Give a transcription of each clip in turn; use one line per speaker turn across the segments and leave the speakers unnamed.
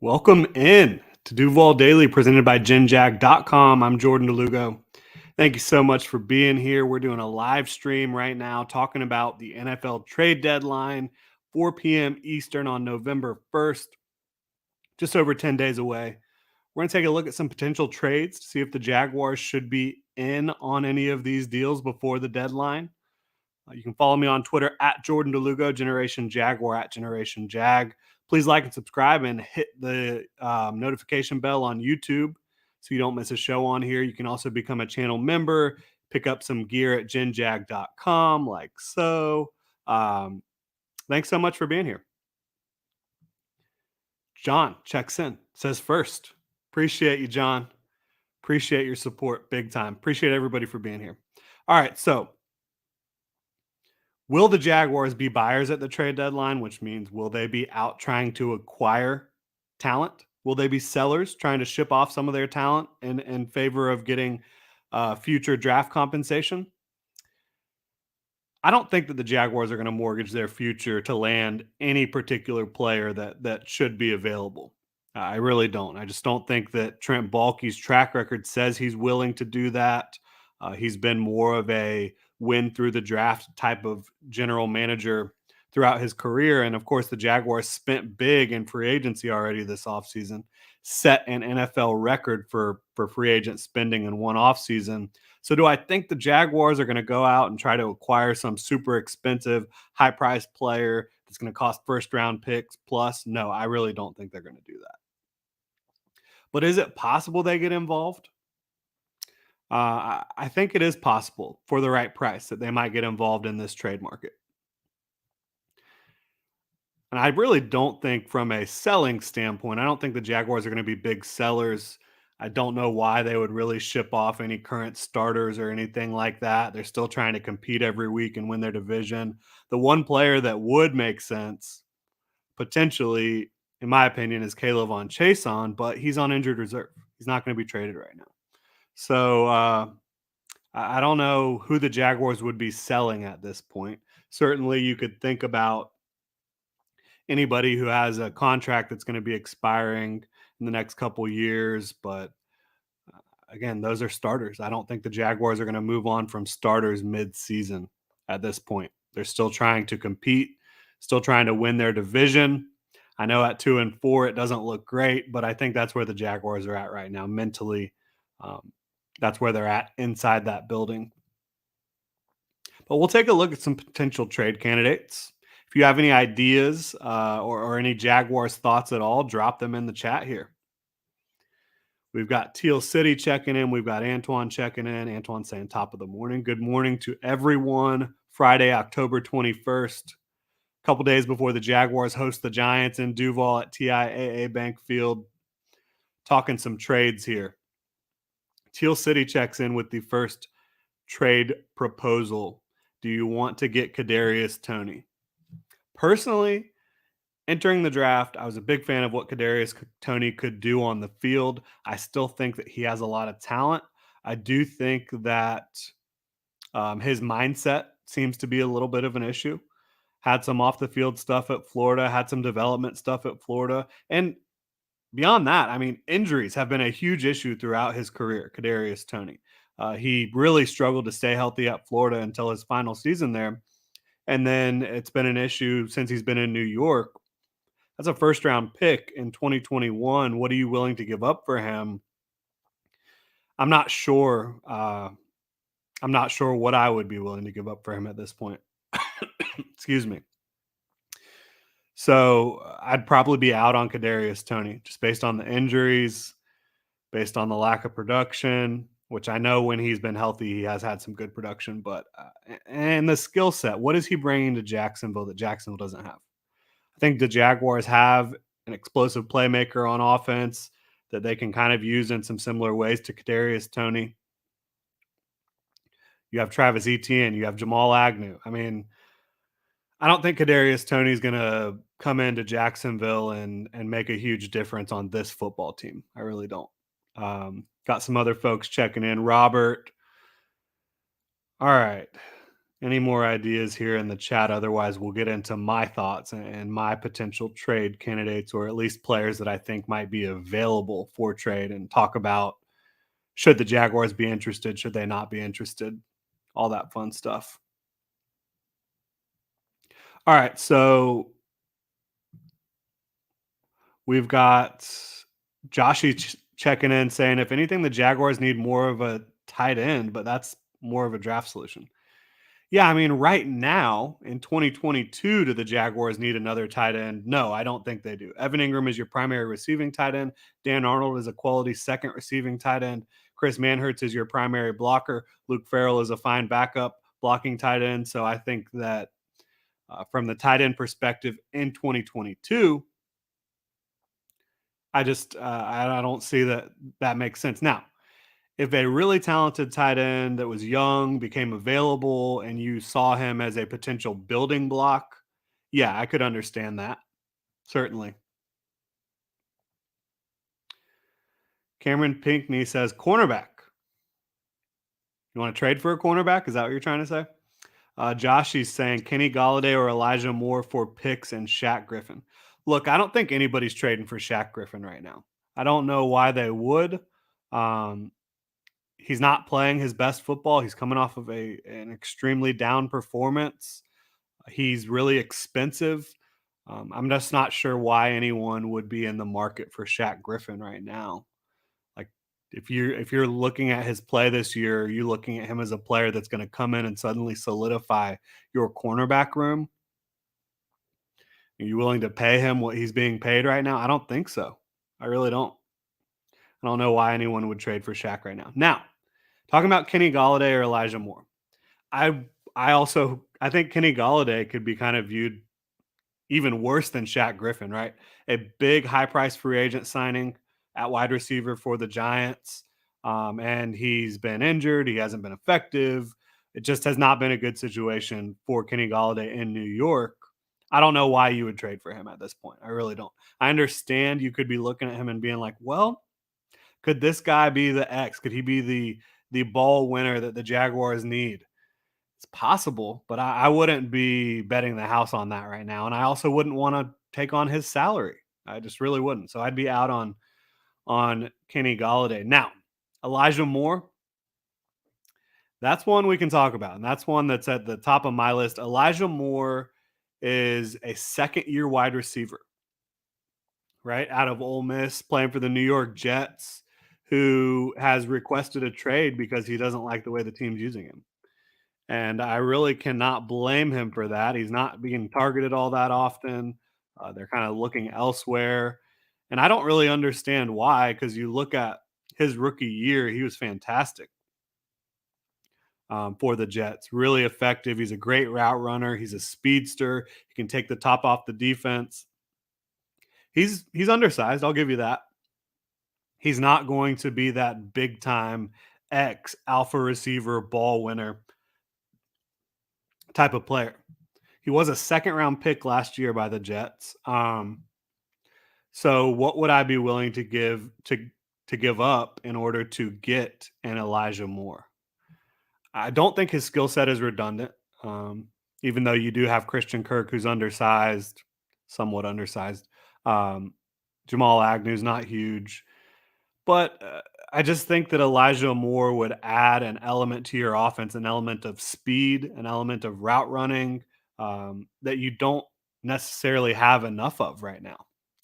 Welcome in to Duval Daily, presented by GenJag.com. I'm Jordan Lugo. Thank you so much for being here. We're doing a live stream right now talking about the NFL trade deadline, 4 p.m. Eastern on November 1st, just over 10 days away. We're going to take a look at some potential trades to see if the Jaguars should be in on any of these deals before the deadline. You can follow me on Twitter at Jordan DeLugo, Generation Jaguar at Generation Jag. Please like and subscribe and hit the notification bell on YouTube so you don't miss a show on here. You can also become a channel member, pick up some gear at genjag.com like so. Thanks so much for being here. John checks in, says first. Appreciate you, John. Appreciate your support big time. Appreciate everybody for being here. All right, so will the Jaguars be buyers at the trade deadline, which means will they be out trying to acquire talent? Will they be sellers trying to ship off some of their talent in favor of getting future draft compensation? I don't think that the Jaguars are going to mortgage their future to land any particular player that should be available. I really don't. I just don't think that Trent Baalke's track record says he's willing to do that. He's been more of a win through the draft type of general manager throughout his career. And of course, the Jaguars spent big in free agency already this offseason, set an NFL record for free agent spending in one offseason. So do I think the Jaguars are going to go out and try to acquire some super expensive, high priced player that's going to cost first round picks plus? No, I really don't think they're going to do that. But is it possible they get involved? I think it is possible for the right price that they might get involved in this trade market. And I really don't think from a selling standpoint, I don't think the Jaguars are going to be big sellers. I don't know why they would really ship off any current starters or anything like that. They're still trying to compete every week and win their division. The one player that would make sense, potentially, in my opinion, is Caleb on Chason, but he's on injured reserve. He's not going to be traded right now. So I don't know who the Jaguars would be selling at this point. Certainly, you could think about anybody who has a contract that's going to be expiring in the next couple years. But again, those are starters. I don't think the Jaguars are going to move on from starters mid-season at this point. They're still trying to compete, still trying to win their division. I know at 2-4, it doesn't look great, but I think that's where the Jaguars are at right now mentally. That's where they're at inside that building. But we'll take a look at some potential trade candidates. If you have any ideas or any Jaguars thoughts at all, drop them in the chat here. We've got Teal City checking in. We've got Antoine checking in. Antoine saying top of the morning. Good morning to everyone. Friday, October 21st. A couple days before the Jaguars host the Giants in Duval at TIAA Bank Field. Talking some trades here. Teal City checks in with the first trade proposal. Do you want to get Kadarius Toney? Personally, entering the draft, I was a big fan of what Kadarius Toney could do on the field. I still think that he has a lot of talent. I do think that his mindset seems to be a little bit of an issue. Had some off the field stuff at Florida, had some development stuff at Florida. And beyond that, I mean, injuries have been a huge issue throughout his career, Kadarius Toney. He really struggled to stay healthy at Florida until his final season there. And then it's been an issue since he's been in New York. That's a first round pick in 2021. What are you willing to give up for him? I'm not sure. I'm not sure what I would be willing to give up for him at this point. Excuse me. So I'd probably be out on Kadarius Toney just based on the injuries, based on the lack of production, which I know when he's been healthy, he has had some good production, but and the skill set, what is he bringing to Jacksonville that Jacksonville doesn't have? I think the Jaguars have an explosive playmaker on offense that they can kind of use in some similar ways to Kadarius Toney. You have Travis Etienne, you have Jamal Agnew. I mean, I don't think Kadarius Toney is going to come into Jacksonville and make a huge difference on this football team. I really don't. Got some other folks checking in. Robert. All right. Any more ideas here in the chat? Otherwise, we'll get into my thoughts and my potential trade candidates, or at least players that I think might be available for trade, and talk about should the Jaguars be interested, should they not be interested, all that fun stuff. All right, so we've got Joshy checking in saying, if anything, the Jaguars need more of a tight end, but that's more of a draft solution. Yeah, I mean, right now in 2022, do the Jaguars need another tight end? No, I don't think they do. Evan Ingram is your primary receiving tight end. Dan Arnold is a quality second receiving tight end. Chris Manhertz is your primary blocker. Luke Farrell is a fine backup blocking tight end. So I think that from the tight end perspective in 2022, I don't see that that makes sense. Now, if a really talented tight end that was young became available and you saw him as a potential building block, yeah, I could understand that. Certainly. Cameron Pinkney says cornerback. You want to trade for a cornerback? Is that what you're trying to say? Josh, he's saying Kenny Galladay or Elijah Moore for picks and Shaq Griffin. Look, I don't think anybody's trading for Shaq Griffin right now. I don't know why they would. Um, he's not playing his best football. He's coming off of an extremely down performance. He's really expensive. I'm just not sure why anyone would be in the market for Shaq Griffin right now. Like if you're looking at his play this year, are you looking at him as a player that's going to come in and suddenly solidify your cornerback room? Are you willing to pay him what he's being paid right now? I don't think so. I really don't. I don't know why anyone would trade for Shaq right now. Now, talking about Kenny Galladay or Elijah Moore. I think Kenny Galladay could be kind of viewed even worse than Shaq Griffin, right? A big high price free agent signing at wide receiver for the Giants. And he's been injured. He hasn't been effective. It just has not been a good situation for Kenny Galladay in New York. I don't know why you would trade for him at this point. I really don't. I understand you could be looking at him and being like, well, could this guy be the X? Could he be the ball winner that the Jaguars need? It's possible, but I wouldn't be betting the house on that right now, and I also wouldn't wanna take on his salary. I just really wouldn't. So I'd be out on Kenny Galladay. Now, Elijah Moore, that's one we can talk about, and that's one that's at the top of my list. Elijah Moore is a second-year wide receiver, right, out of Ole Miss, playing for the New York Jets, who has requested a trade because he doesn't like the way the team's using him. And I really cannot blame him for that. He's not being targeted all that often. They're kind of looking elsewhere. And I don't really understand why, because you look at his rookie year, he was fantastic for the Jets. Really effective. He's a great route runner. He's a speedster. He can take the top off the defense. He's undersized. I'll give you that. He's not going to be that big time X alpha receiver ball winner type of player. He was a second round pick last year by the Jets. So what would I be willing to give up in order to get an Elijah Moore? I don't think his skill set is redundant. Even though you do have Christian Kirk, who's undersized, somewhat undersized. Um, Jamal Agnew's not huge. But I just think that Elijah Moore would add an element to your offense, an element of speed, an element of route running that you don't necessarily have enough of right now.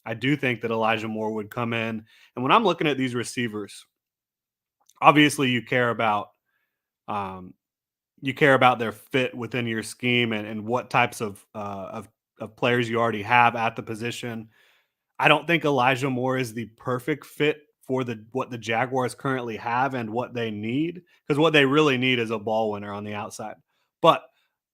I do think that Elijah Moore would come in. And when I'm looking at these receivers, obviously um, you care about their fit within your scheme and what types of players you already have at the position. I don't think Elijah Moore is the perfect fit for the what the Jaguars currently have and what they need, because what they really need is a ball winner on the outside. But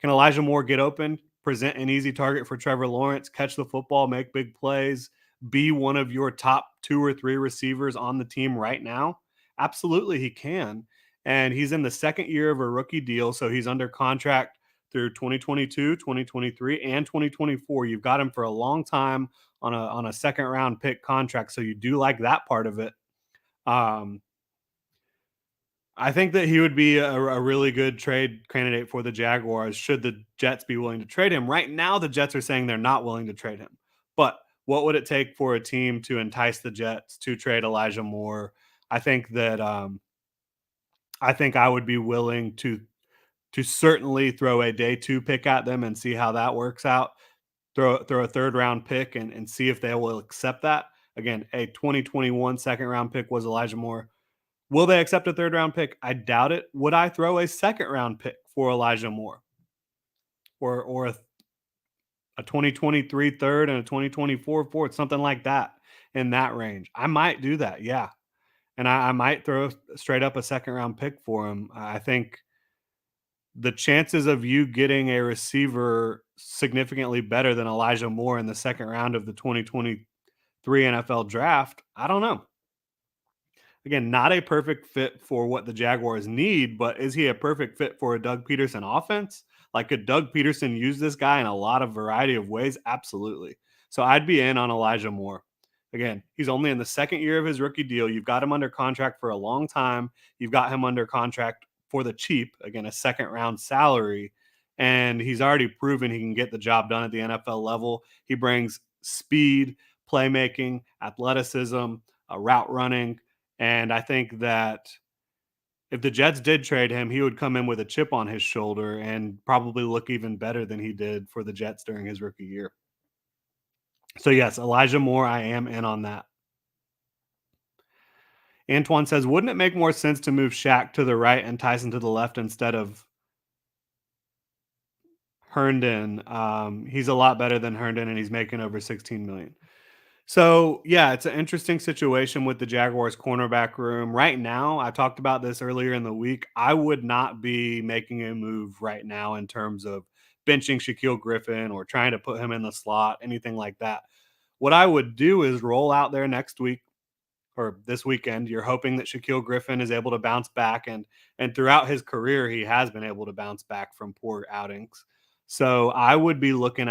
can Elijah Moore get open, present an easy target for Trevor Lawrence, catch the football, make big plays, be one of your top two or three receivers on the team right now? Absolutely, he can. And he's in the second year of a rookie deal, so he's under contract through 2022, 2023, and 2024. You've got him for a long time on a second round pick contract. So you do like that part of it. Um, I think that he would be a really good trade candidate for the Jaguars should the Jets be willing to trade him. Right now, the Jets are saying they're not willing to trade him. But what would it take for a team to entice the Jets to trade Elijah Moore? I think that I think I would be willing to certainly throw a day two pick at them and see how that works out. Throw a third round pick and see if they will accept that. Again, a 2021 second round pick was Elijah Moore. Will they accept a third round pick? I doubt it. Would I throw a second round pick for Elijah Moore or a 2023 third and a 2024 fourth, something like that in that range? I might do that. Yeah. And I might throw straight up a second round pick for him. I think the chances of you getting a receiver significantly better than Elijah Moore in the second round of the 2023 NFL draft, I don't know. Again, not a perfect fit for what the Jaguars need, but is he a perfect fit for a Doug Peterson offense? Like, could Doug Peterson use this guy in a lot of variety of ways? Absolutely. So I'd be in on Elijah Moore. Again, he's only in the second year of his rookie deal. You've got him under contract for a long time. You've got him under contract for the cheap, again, a second round salary. And he's already proven he can get the job done at the NFL level. He brings speed, playmaking, athleticism, route running. And I think that if the Jets did trade him, he would come in with a chip on his shoulder and probably look even better than he did for the Jets during his rookie year. So, yes, Elijah Moore, I am in on that. Antoine says, wouldn't it make more sense to move Shaq to the right and Tyson to the left instead of Herndon? He's a lot better than Herndon, and he's making over 16 million. So, yeah, it's an interesting situation with the Jaguars cornerback room. Right now, I talked about this earlier in the week. I would not be making a move right now in terms of benching Shaquille Griffin or trying to put him in the slot, anything like that. What I would do is roll out there next week or this weekend. You're hoping that Shaquille Griffin is able to bounce back, and throughout his career, he has been able to bounce back from poor outings. So I would be looking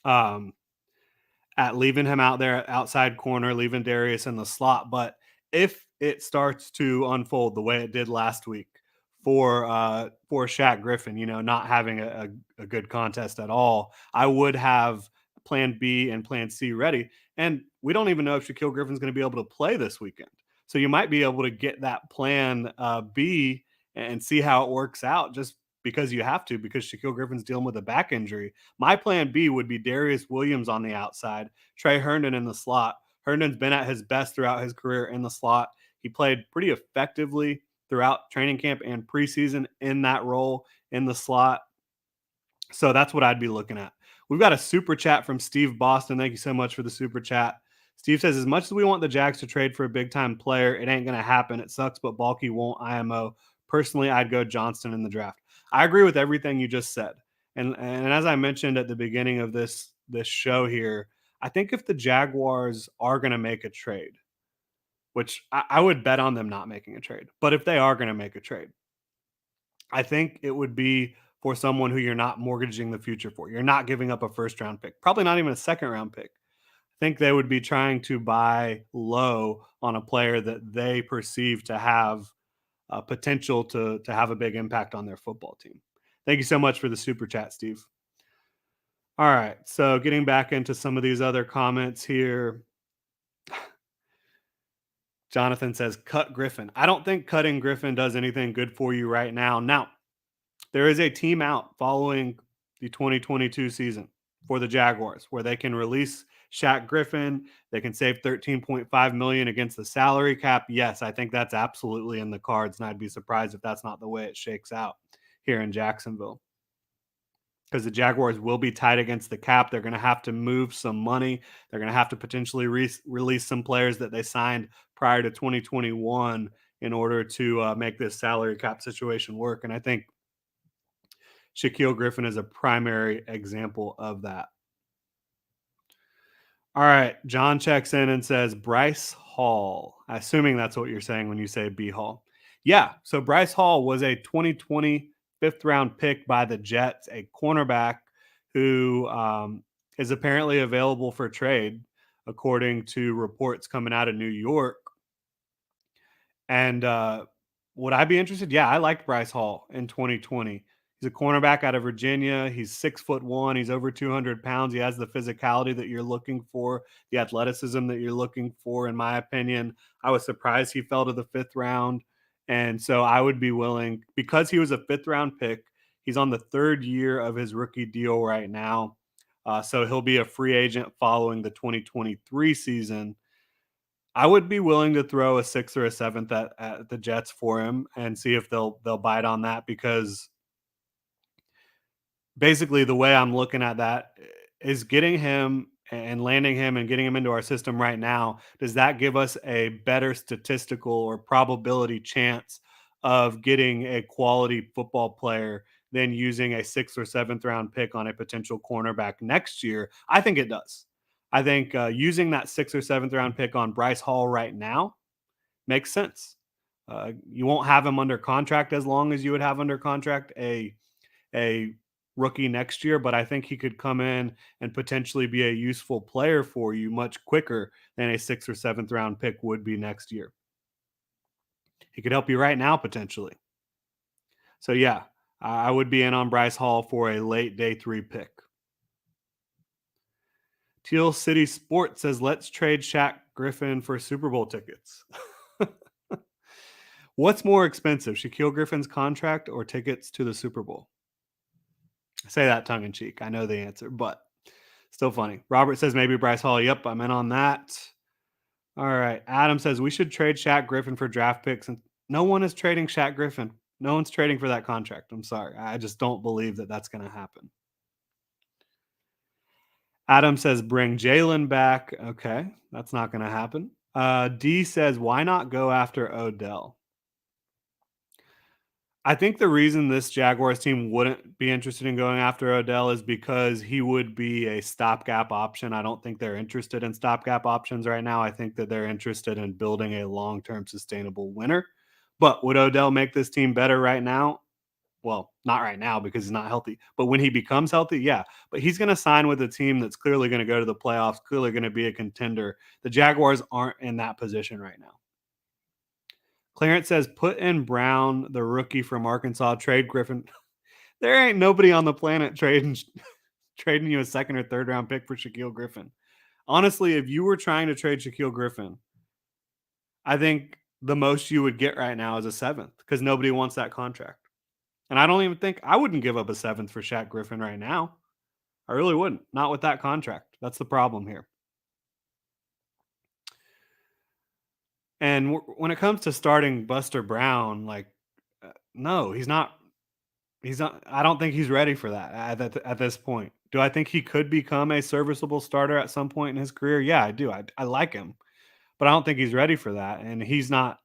um, at leaving him out there outside corner, leaving Darius in the slot. But if it starts to unfold the way it did last week for Shaq Griffin, not having a good contest at all, I would have plan B and plan C ready. And we don't even know if Shaquille Griffin's going to be able to play this weekend. So you might be able to get that plan B and see how it works out just because you have to, because Shaquille Griffin's dealing with a back injury. My plan B would be Darius Williams on the outside, Trey Herndon in the slot. Herndon's been at his best throughout his career in the slot. He played pretty effectively throughout training camp and preseason in that role in the slot. So that's what I'd be looking at. We've got a super chat from Steve Boston. Thank you so much for the super chat. Steve says, as much as we want the Jags to trade for a big time player, it ain't going to happen. It sucks, but Balky won't IMO. Personally, I'd go Johnston in the draft. I agree with everything you just said. And as I mentioned at the beginning of this show here, I think if the Jaguars are going to make a trade, which I would bet on them not making a trade, but if they are going to make a trade, I think it would be for someone who you're not mortgaging the future for. You're not giving up a first round pick, probably not even a second round pick. I think they would be trying to buy low on a player that they perceive to have potential to have a big impact on their football team. Thank you so much for the super chat, Steve. All right, so getting back into some of these other comments here. Jonathan says, cut Griffin. I don't think cutting Griffin does anything good for you right now. Now, there is a team out following the 2022 season for the Jaguars where they can release Shaq Griffin. They can save 13.5 million against the salary cap. Yes, I think that's absolutely in the cards, and I'd be surprised if that's not the way it shakes out here in Jacksonville. Because the Jaguars will be tight against the cap. They're going to have to move some money. They're going to have to potentially release some players that they signed prior to 2021 in order to make this salary cap situation work. And I think Shaquille Griffin is a primary example of that. All right. John checks in and says Bryce Hall. Assuming that's what you're saying when you say B Hall. Yeah. So Bryce Hall was a 2020 fifth round pick by the Jets, a cornerback who is apparently available for trade, according to reports coming out of New York. And Would I be interested? Yeah, I liked Bryce Hall in 2020. He's a cornerback out of Virginia. He's 6'1". He's over 200 pounds. He has the physicality that you're looking for, the athleticism that you're looking for, in my opinion. I was surprised he fell to the fifth round. And so I would be willing, because he was a fifth round pick, he's on the third year of his rookie deal right now. So he'll be a free agent following the 2023 season. I would be willing to throw a sixth or a seventh at the Jets for him and see if they'll bite on that, because basically the way I'm looking at that is getting him and landing him and getting him into our system right now. Does that give us a better statistical or probability chance of getting a quality football player than using a sixth or seventh round pick on a potential cornerback next year? I think it does. I think using that sixth or seventh round pick on Bryce Hall right now makes sense. You won't have him under contract as long as you would have under contract a rookie next year, but I think he could come in and potentially be a useful player for you much quicker than a sixth or seventh round pick would be next year. He could help you right now potentially. So yeah, I would be in on Bryce Hall for a late day 3 pick. Teal City Sports says, let's trade Shaq Griffin for Super Bowl tickets. What's more expensive, Shaquille Griffin's contract or tickets to the Super Bowl? I say that tongue in cheek. I know the answer, but still funny. Robert says maybe Bryce Hall. Yep, I'm in on that. All right. Adam says we should trade Shaq Griffin for draft picks, and no one is trading Shaq Griffin. No one's trading for that contract. I'm sorry. I just don't believe that that's going to happen. Adam says bring Jalen back. Okay, that's not going to happen. D says why not go after Odell? I think the reason this Jaguars team wouldn't be interested in going after Odell is because he would be a stopgap option. I don't think they're interested in stopgap options right now. I think that they're interested in building a long-term sustainable winner. But would Odell make this team better right now? Well, not right now because he's not healthy. But when he becomes healthy, yeah. But he's going to sign with a team that's clearly going to go to the playoffs, clearly going to be a contender. The Jaguars aren't in that position right now. Clarence says, put in Brown, the rookie from Arkansas, trade Griffin. There ain't nobody on the planet trading you a second or third round pick for Shaquille Griffin. Honestly, if you were trying to trade Shaquille Griffin, I think the most you would get right now is a seventh because nobody wants that contract. And I don't even think I wouldn't give up a seventh for Shaq Griffin right now. I really wouldn't. Not with that contract. That's the problem here. And when it comes to starting Buster Brown, like, no, he's not. He's not. I don't think he's ready for that at this point. Do I think he could become a serviceable starter at some point in his career? Yeah, I do. I like him, but I don't think he's ready for that. And he's not.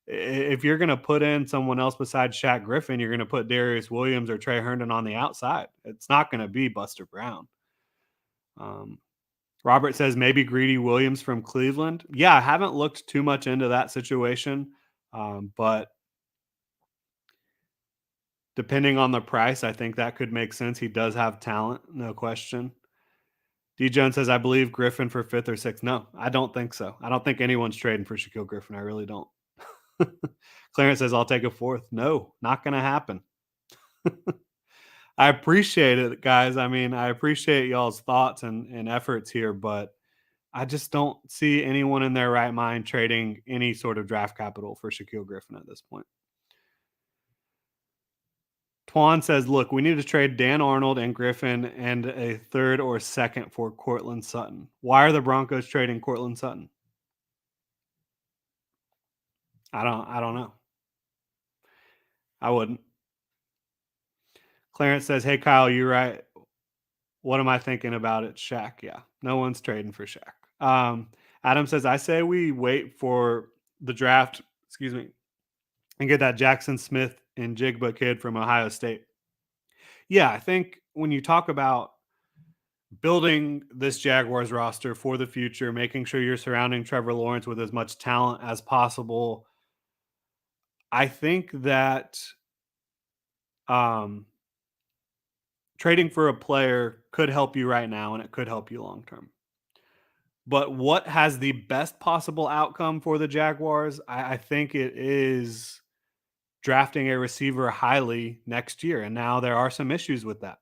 If you're going to put in someone else besides Shaq Griffin, you're going to put Darius Williams or Trey Herndon on the outside. It's not going to be Buster Brown. Um, Robert says maybe Greedy Williams from Cleveland. Yeah, I haven't looked too much into that situation, but depending on the price, I think that could make sense. He does have talent, no question. D Jones says, I believe Griffin for fifth or sixth. No, I don't think so. I don't think anyone's trading for Shaquille Griffin. I really don't. Clarence says, I'll take a fourth. No, not going to happen. I appreciate it, guys. I mean, I appreciate y'all's thoughts and efforts here, but I just don't see anyone in their right mind trading any sort of draft capital for Shaquille Griffin at this point. Twan says, look, we need to trade Dan Arnold and Griffin and a third or second for Cortland Sutton. Why are the Broncos trading Cortland Sutton? I don't know. I wouldn't. Clarence says, hey Kyle, you're right. What am I thinking about it? Shaq. Yeah. No one's trading for Shaq. Adam says, I say we wait for the draft, excuse me, and get that Jackson Smith and Jigba kid from Ohio State. Yeah, I think when you talk about building this Jaguars roster for the future, making sure you're surrounding Trevor Lawrence with as much talent as possible, I think that um, trading for a player could help you right now and it could help you long term. But what has the best possible outcome for the Jaguars? I think it is drafting a receiver highly next year. And now there are some issues with that.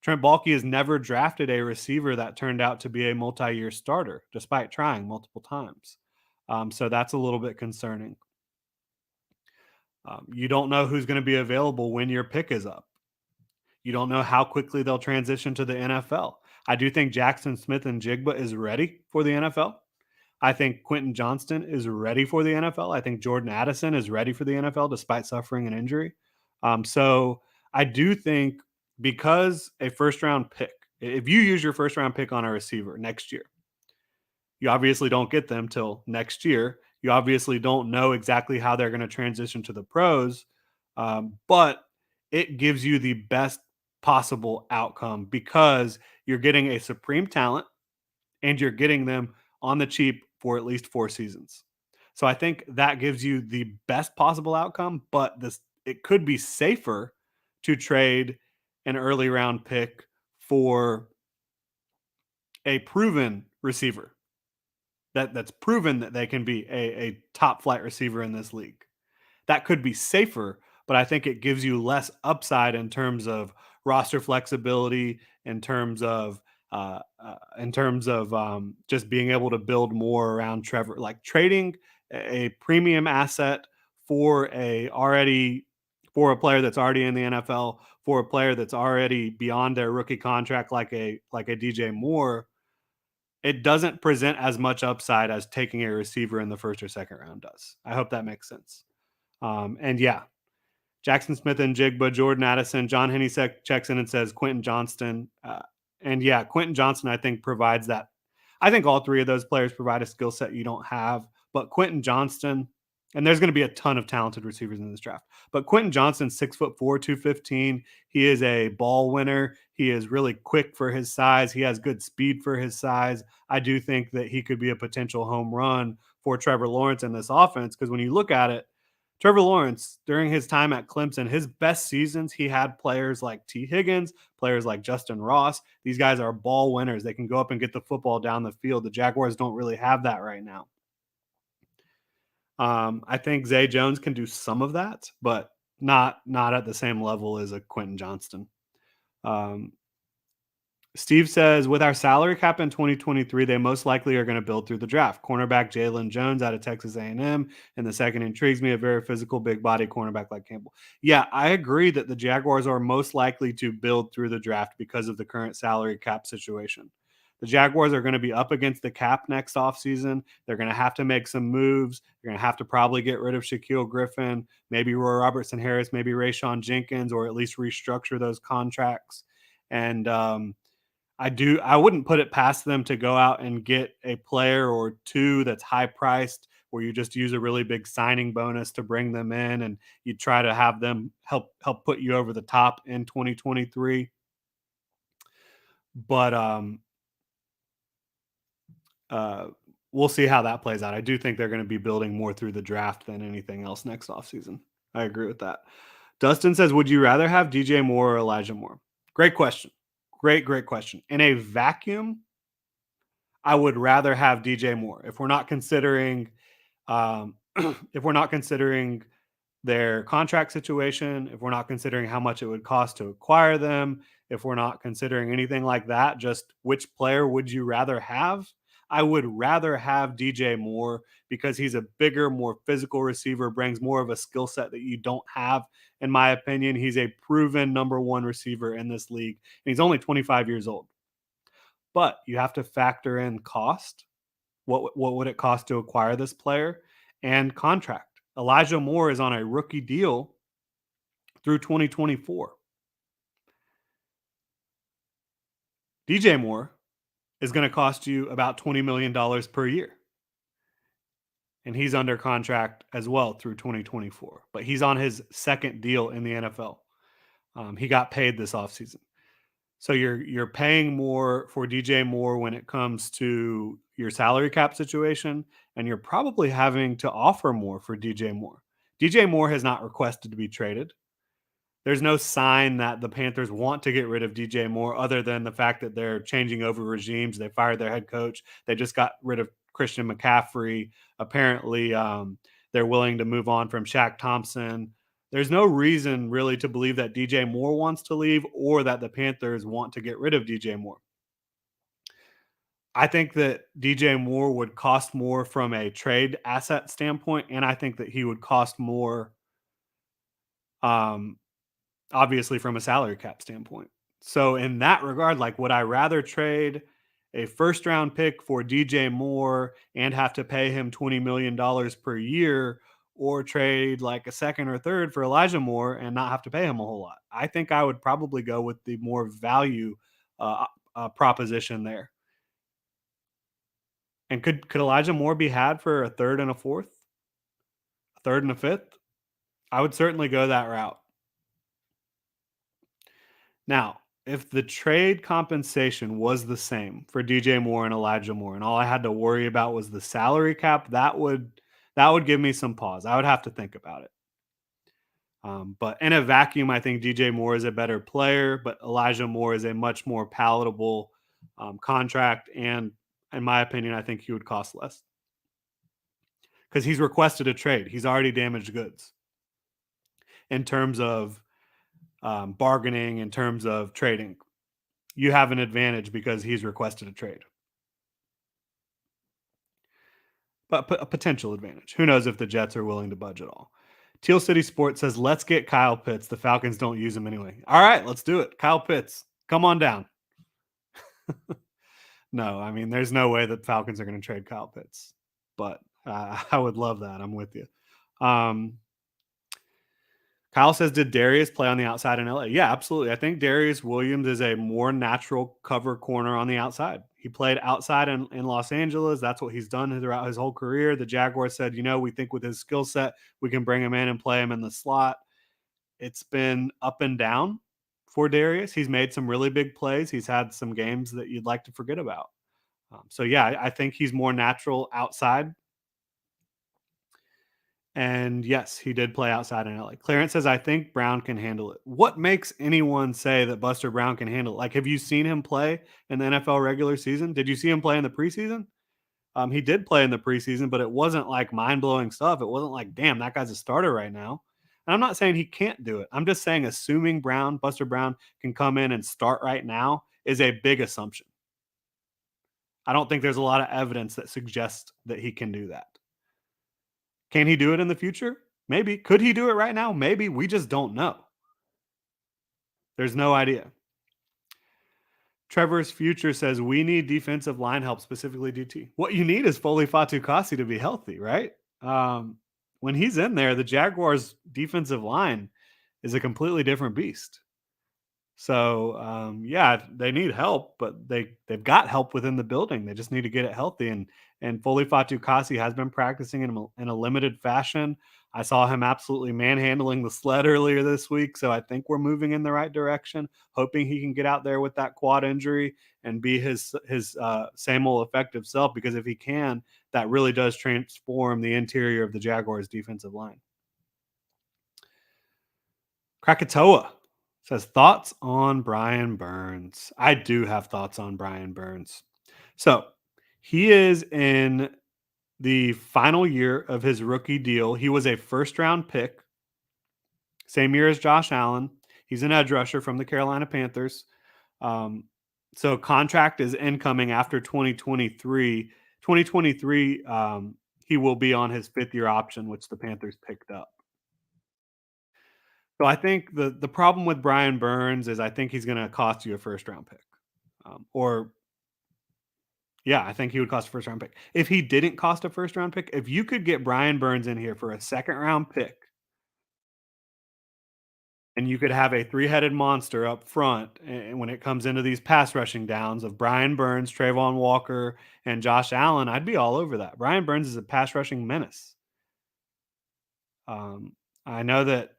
Trent Baalke has never drafted a receiver that turned out to be a multi-year starter, despite trying multiple times. So that's a little bit concerning. You don't know who's going to be available when your pick is up. You don't know how quickly they'll transition to the NFL. I do think Jackson Smith and Jigba is ready for the NFL. I think Quentin Johnston is ready for the NFL. I think Jordan Addison is ready for the NFL despite suffering an injury. So I do think because a first round pick, if you use your first round pick on a receiver next year, you obviously don't get them till next year. You obviously don't know exactly how they're going to transition to the pros, but it gives you the best possible outcome because you're getting a supreme talent and you're getting them on the cheap for at least 4 seasons. So I think that gives you the best possible outcome, but this it could be safer to trade an early round pick for a proven receiver that's proven that they can be a top flight receiver in this league. That could be safer, but I think it gives you less upside in terms of roster flexibility, in terms of just being able to build more around Trevor, like trading a premium asset for a player that's already in the NFL, for a player that's already beyond their rookie contract, like a DJ Moore. It doesn't present as much upside as taking a receiver in the first or second round does. I hope that makes sense. And yeah, Jackson Smith and Jigba, Jordan Addison, John Henney checks in and says Quentin Johnston. And yeah, Quentin Johnston, I think, provides that. I think all three of those players provide a skill set you don't have. But Quentin Johnston, and there's going to be a ton of talented receivers in this draft. But Quentin Johnston, 6'4", 215. He is a ball winner. He is really quick for his size. He has good speed for his size. I do think that he could be a potential home run for Trevor Lawrence in this offense because when you look at it, Trevor Lawrence, during his time at Clemson, his best seasons, he had players like T. Higgins, players like Justin Ross. These guys are ball winners. They can go up and get the football down the field. The Jaguars don't really have that right now. I think Zay Jones can do some of that, but not at the same level as a Quentin Johnston. Um, Steve says, with our salary cap in 2023, they most likely are going to build through the draft. Cornerback Jalen Jones out of Texas A&M in the second intrigues me, a very physical, big body cornerback like Campbell. Yeah, I agree that the Jaguars are most likely to build through the draft because of the current salary cap situation. The Jaguars are going to be up against the cap next offseason. They're going to have to make some moves. They're going to have to probably get rid of Shaquille Griffin, maybe Roy Robertson Harris, maybe Rayshawn Jenkins, or at least restructure those contracts. And I wouldn't put it past them to go out and get a player or two that's high priced where you just use a really big signing bonus to bring them in and you try to have them help put you over the top in 2023. But we'll see how that plays out. I do think they're going to be building more through the draft than anything else next offseason. I agree with that. Dustin says, would you rather have DJ Moore or Elijah Moore? Great question. Great question. In a vacuum, I would rather have DJ Moore. If we're not considering if we're not considering their contract situation, if we're not considering how much it would cost to acquire them, if we're not considering anything like that, just which player would you rather have? I would rather have DJ Moore because he's a bigger, more physical receiver, brings more of a skill set that you don't have. In my opinion, he's a proven number one receiver in this league, and he's only 25 years old. But you have to factor in cost. What would it cost to acquire this player and contract? Elijah Moore is on a rookie deal through 2024. DJ Moore is going to cost you about $20 million per year. And he's under contract as well through 2024. But he's on his second deal in the NFL. He got paid this offseason. So you're paying more for DJ Moore when it comes to your salary cap situation, and you're probably having to offer more for DJ Moore. DJ Moore has not requested to be traded. There's no sign that the Panthers want to get rid of DJ Moore other than the fact that they're changing over regimes. They fired their head coach. They just got rid of Christian McCaffrey. Apparently, they're willing to move on from Shaq Thompson. There's no reason really to believe that DJ Moore wants to leave or that the Panthers want to get rid of DJ Moore. I think that DJ Moore would cost more from a trade asset standpoint, and I think that he would cost more, um, obviously from a salary cap standpoint. So in that regard, like, would I rather trade a first round pick for DJ Moore and have to pay him $20 million per year, or trade like a second or third for Elijah Moore and not have to pay him a whole lot? I think I would probably go with the more value proposition there. And could Elijah Moore be had for a third and a fourth, a third and a fifth? I would certainly go that route. Now, if the trade compensation was the same for DJ Moore and Elijah Moore, and all I had to worry about was the salary cap, that would give me some pause. I would have to think about it. But in a vacuum, I think DJ Moore is a better player, but Elijah Moore is a much more palatable contract, and in my opinion, I think he would cost less because he's requested a trade. He's already damaged goods in terms of bargaining, in terms of trading. You have an advantage because he's requested a trade, but a potential advantage. Who knows if the Jets are willing to budge at all? Teal City Sports says, let's get Kyle Pitts. The Falcons don't use him anyway. All right, let's do it. Kyle Pitts, come on down. No, I mean, there's no way that Falcons are going to trade Kyle Pitts, but I would love that. I'm with you. Um, Kyle says, did Darius play on the outside in LA? Yeah, absolutely. I think Darius Williams is a more natural cover corner on the outside. He played outside in Los Angeles. That's what he's done throughout his whole career. The Jaguars said, we think with his skill set, we can bring him in and play him in the slot. It's been up and down for Darius. He's made some really big plays. He's had some games that you'd like to forget about. So, yeah, I think he's more natural outside. And yes, he did play outside in LA. Clarence says, I think Brown can handle it. What makes anyone say that Buster Brown can handle it? Like, have you seen him play in the NFL regular season? Did you see him play in the preseason? He did play in the preseason, but it wasn't like mind blowing stuff. It wasn't like, damn, that guy's a starter right now. And I'm not saying he can't do it. I'm just saying, assuming Buster Brown can come in and start right now is a big assumption. I don't think there's a lot of evidence that suggests that he can do that. Can he do it in the future? Maybe. Could he do it right now? Maybe. We just don't know. There's no idea. Trevor's Future says we need defensive line help, specifically DT. What you need is Foley Fatukasi to be healthy, right? When he's in there, the Jaguars' defensive line is a completely different beast. So yeah, they need help, but they've got help within the building. They just need to get it healthy. And Foley Fatukasi has been practicing in a limited fashion. I saw him absolutely manhandling the sled earlier this week, so I think we're moving in the right direction. Hoping he can get out there with that quad injury and be his same old effective self. Because if he can, that really does transform the interior of the Jaguars' defensive line. Krakatoa says, thoughts on Brian Burns. I do have thoughts on Brian Burns. So he is in the final year of his rookie deal. He was a first round pick, same year as Josh Allen. He's an edge rusher from the Carolina Panthers. So contract is incoming after 2023. 2023, he will be on his fifth year option, which the Panthers picked up. So I think the problem with Brian Burns is I think he's going to cost you a first round pick, or yeah, I think he would cost a first round pick. If he didn't cost a first round pick, if you could get Brian Burns in here for a second round pick, and you could have a three-headed monster up front, and when it comes into these pass rushing downs of Brian Burns, Trayvon Walker, and Josh Allen, I'd be all over that. Brian Burns is a pass rushing menace. I know that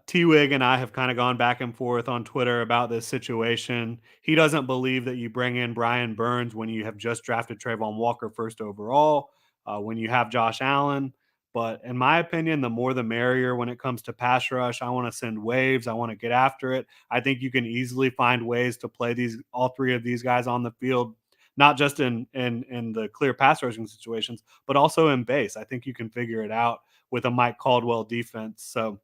T-Wig and I have kind of gone back and forth on Twitter about this situation. He doesn't believe that you bring in Brian Burns when you have just drafted Trayvon Walker first overall, when you have Josh Allen. But in my opinion, the more the merrier when it comes to pass rush. I want to send waves. I want to get after it. I think you can easily find ways to play all three of these guys on the field, not just in the clear pass rushing situations, but also in base. I think you can figure it out with a Mike Caldwell defense. So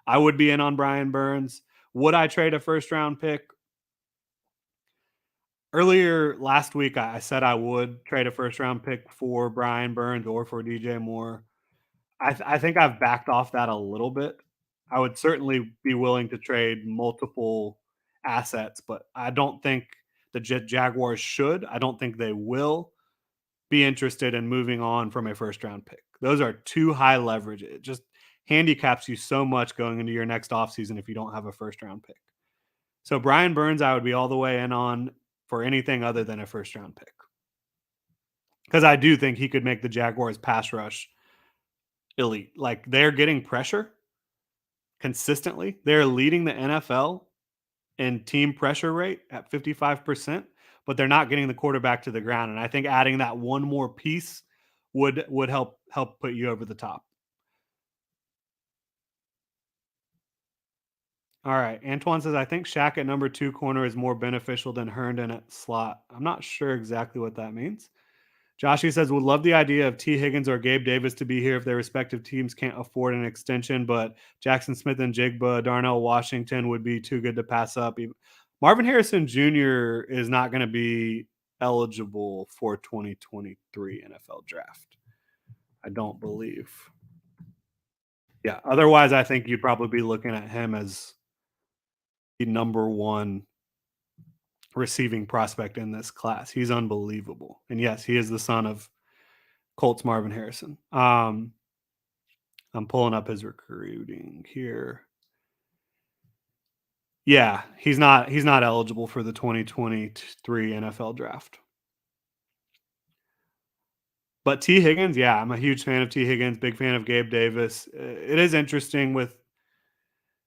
I would be in on Brian Burns. Would I trade a first round pick? Earlier last week, I said I would trade a first round pick for Brian Burns or for DJ Moore. I think I've backed off that a little bit. I would certainly be willing to trade multiple assets, but I don't think the Jaguars should. I don't think they will be interested in moving on from a first round pick. Those are too high leverage. It just handicaps you so much going into your next offseason if you don't have a first round pick. So Brian Burns, I would be all the way in on for anything other than a first round pick. Because I do think he could make the Jaguars pass rush elite. Like they're getting pressure consistently. They're leading the NFL in team pressure rate at 55%, but they're not getting the quarterback to the ground. And I think adding that one more piece would help put you over the top. All right. Antoine says, I think Shaq at number two corner is more beneficial than Herndon at slot. I'm not sure exactly what that means. Joshy says, would love the idea of T. Higgins or Gabe Davis to be here if their respective teams can't afford an extension, but Jackson Smith and Jigba, Darnell Washington would be too good to pass up. Marvin Harrison Jr. is not going to be eligible for 2023 NFL draft. I don't believe. Yeah. Otherwise, I think you'd probably be looking at him as the number one receiving prospect in this class. He's unbelievable. And yes, he is the son of Colts Marvin Harrison. I'm pulling up his recruiting here. Yeah, he's not eligible for the 2023 NFL draft. But T. Higgins, yeah, I'm a huge fan of T. Higgins, big fan of Gabe Davis. It is interesting with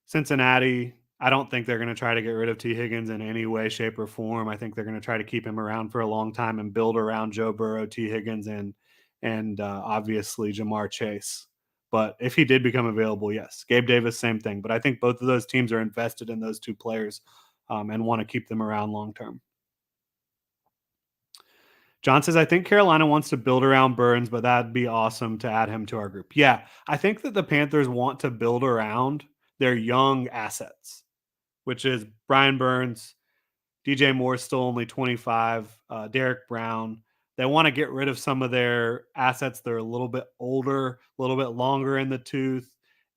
Cincinnati. I don't think they're going to try to get rid of T. Higgins in any way, shape, or form. I think they're going to try to keep him around for a long time and build around Joe Burrow, T. Higgins, and obviously Jamar Chase. But if he did become available, yes, Gabe Davis, same thing. But I think both of those teams are invested in those two players and want to keep them around long term. John says, I think Carolina wants to build around Burns, but that'd be awesome to add him to our group. Yeah, I think that the Panthers want to build around their young assets, which is Brian Burns, DJ Moore still only 25, Derek Brown. They want to get rid of some of their assets that are a little bit older, a little bit longer in the tooth,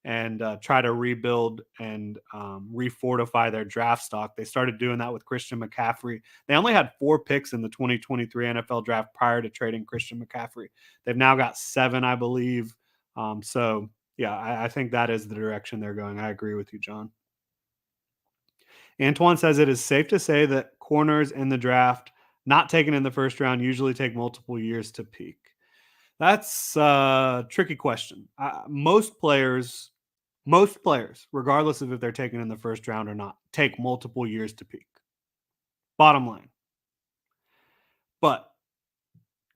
and try to rebuild and refortify their draft stock. They started doing that with Christian McCaffrey. They only had 4 picks in the 2023 NFL draft prior to trading Christian McCaffrey. They've now got 7, I believe. So, yeah, I think that is the direction they're going. I agree with you, John. Antoine says it is safe to say that corners in the draft not taken in the first round usually take multiple years to peak. That's a tricky question. Most players, regardless of if they're taken in the first round or not, take multiple years to peak. Bottom line. But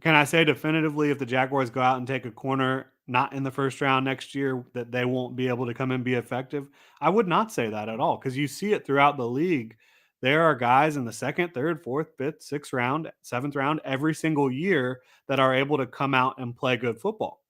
can I say definitively if the Jaguars go out and take a corner not in the first round next year that they won't be able to come and be effective? I would not say that at all because you see it throughout the league. There are guys in the second, third, fourth, fifth, sixth round, seventh round every single year that are able to come out and play good football.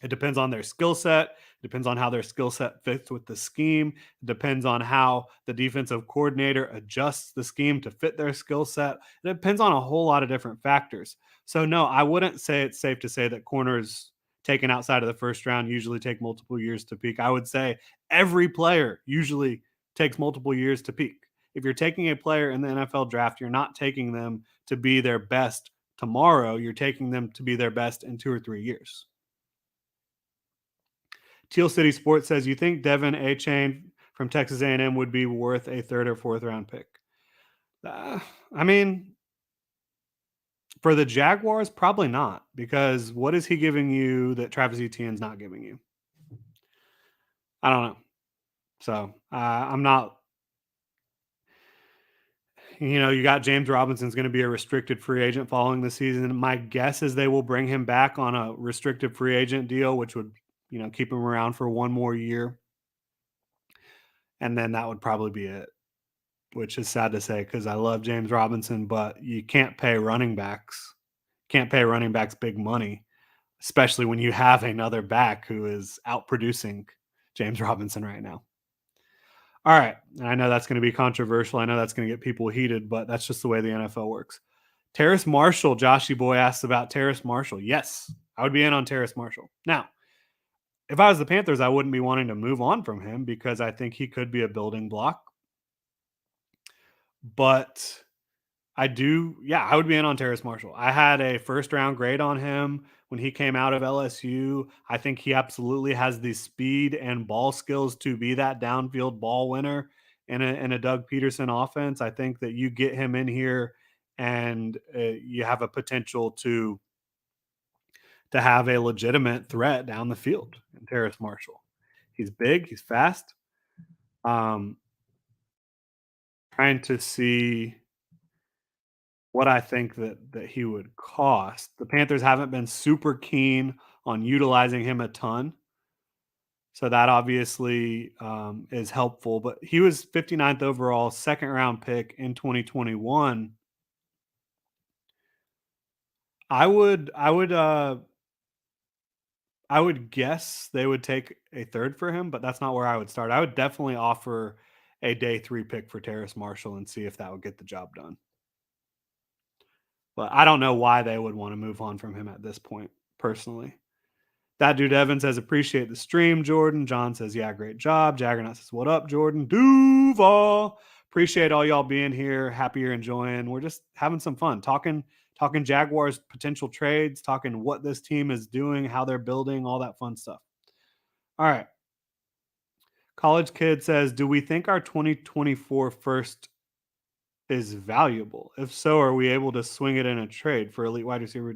It depends on their skill set. It depends on how their skill set fits with the scheme. It depends on how the defensive coordinator adjusts the scheme to fit their skill set. It depends on a whole lot of different factors. So, no, I wouldn't say it's safe to say that corners taken outside of the first round usually take multiple years to peak. I would say every player usually takes multiple years to peak. If you're taking a player in the NFL draft, you're not taking them to be their best tomorrow. You're taking them to be their best in 2 or 3 years. Teal City Sports says, you think Devin A-Chain from Texas A&M would be worth a 3rd or 4th round pick? I mean, for the Jaguars, probably not, because what is he giving you that Travis Etienne's not giving you? I don't know. So I'm not. You got James Robinson's going to be a restricted free agent following the season. My guess is they will bring him back on a restricted free agent deal, which would, keep him around for one more year. And then that would probably be it, which is sad to say because I love James Robinson, but you can't pay running backs. Can't pay running backs big money, especially when you have another back who is outproducing James Robinson right now. All right. And I know that's going to be controversial. I know that's going to get people heated, but that's just the way the NFL works. Terrace Marshall, Joshy Boy asked about Terrace Marshall. Yes, I would be in on Terrace Marshall. Now, if I was the Panthers, I wouldn't be wanting to move on from him because I think he could be a building block. But I do, yeah, I would be in on Terrace Marshall. I had a first round grade on him when he came out of LSU. I think he absolutely has the speed and ball skills to be that downfield ball winner in a Doug Peterson offense. I think that you get him in here and you have a potential to have a legitimate threat down the field in Terrace Marshall. He's big, he's fast. Um, trying to see what I think that he would cost. The Panthers haven't been super keen on utilizing him a ton, so that obviously is helpful. But he was 59th overall, second round pick in 2021. I would guess they would take a third for him, but that's not where I would start. I would definitely offer a day 3 pick for Terrace Marshall and see if that would get the job done. But I don't know why they would want to move on from him at this point, personally. That dude Evan says, appreciate the stream, Jordan. John says, yeah, great job. Jaggernaut says, what up, Jordan? Duval. Appreciate all y'all being here. Happy you're enjoying. We're just having some fun talking Jaguars potential trades, talking what this team is doing, how they're building, all that fun stuff. All right. College Kid says, do we think our 2024 first is valuable? If so, are we able to swing it in a trade for elite wide receiver?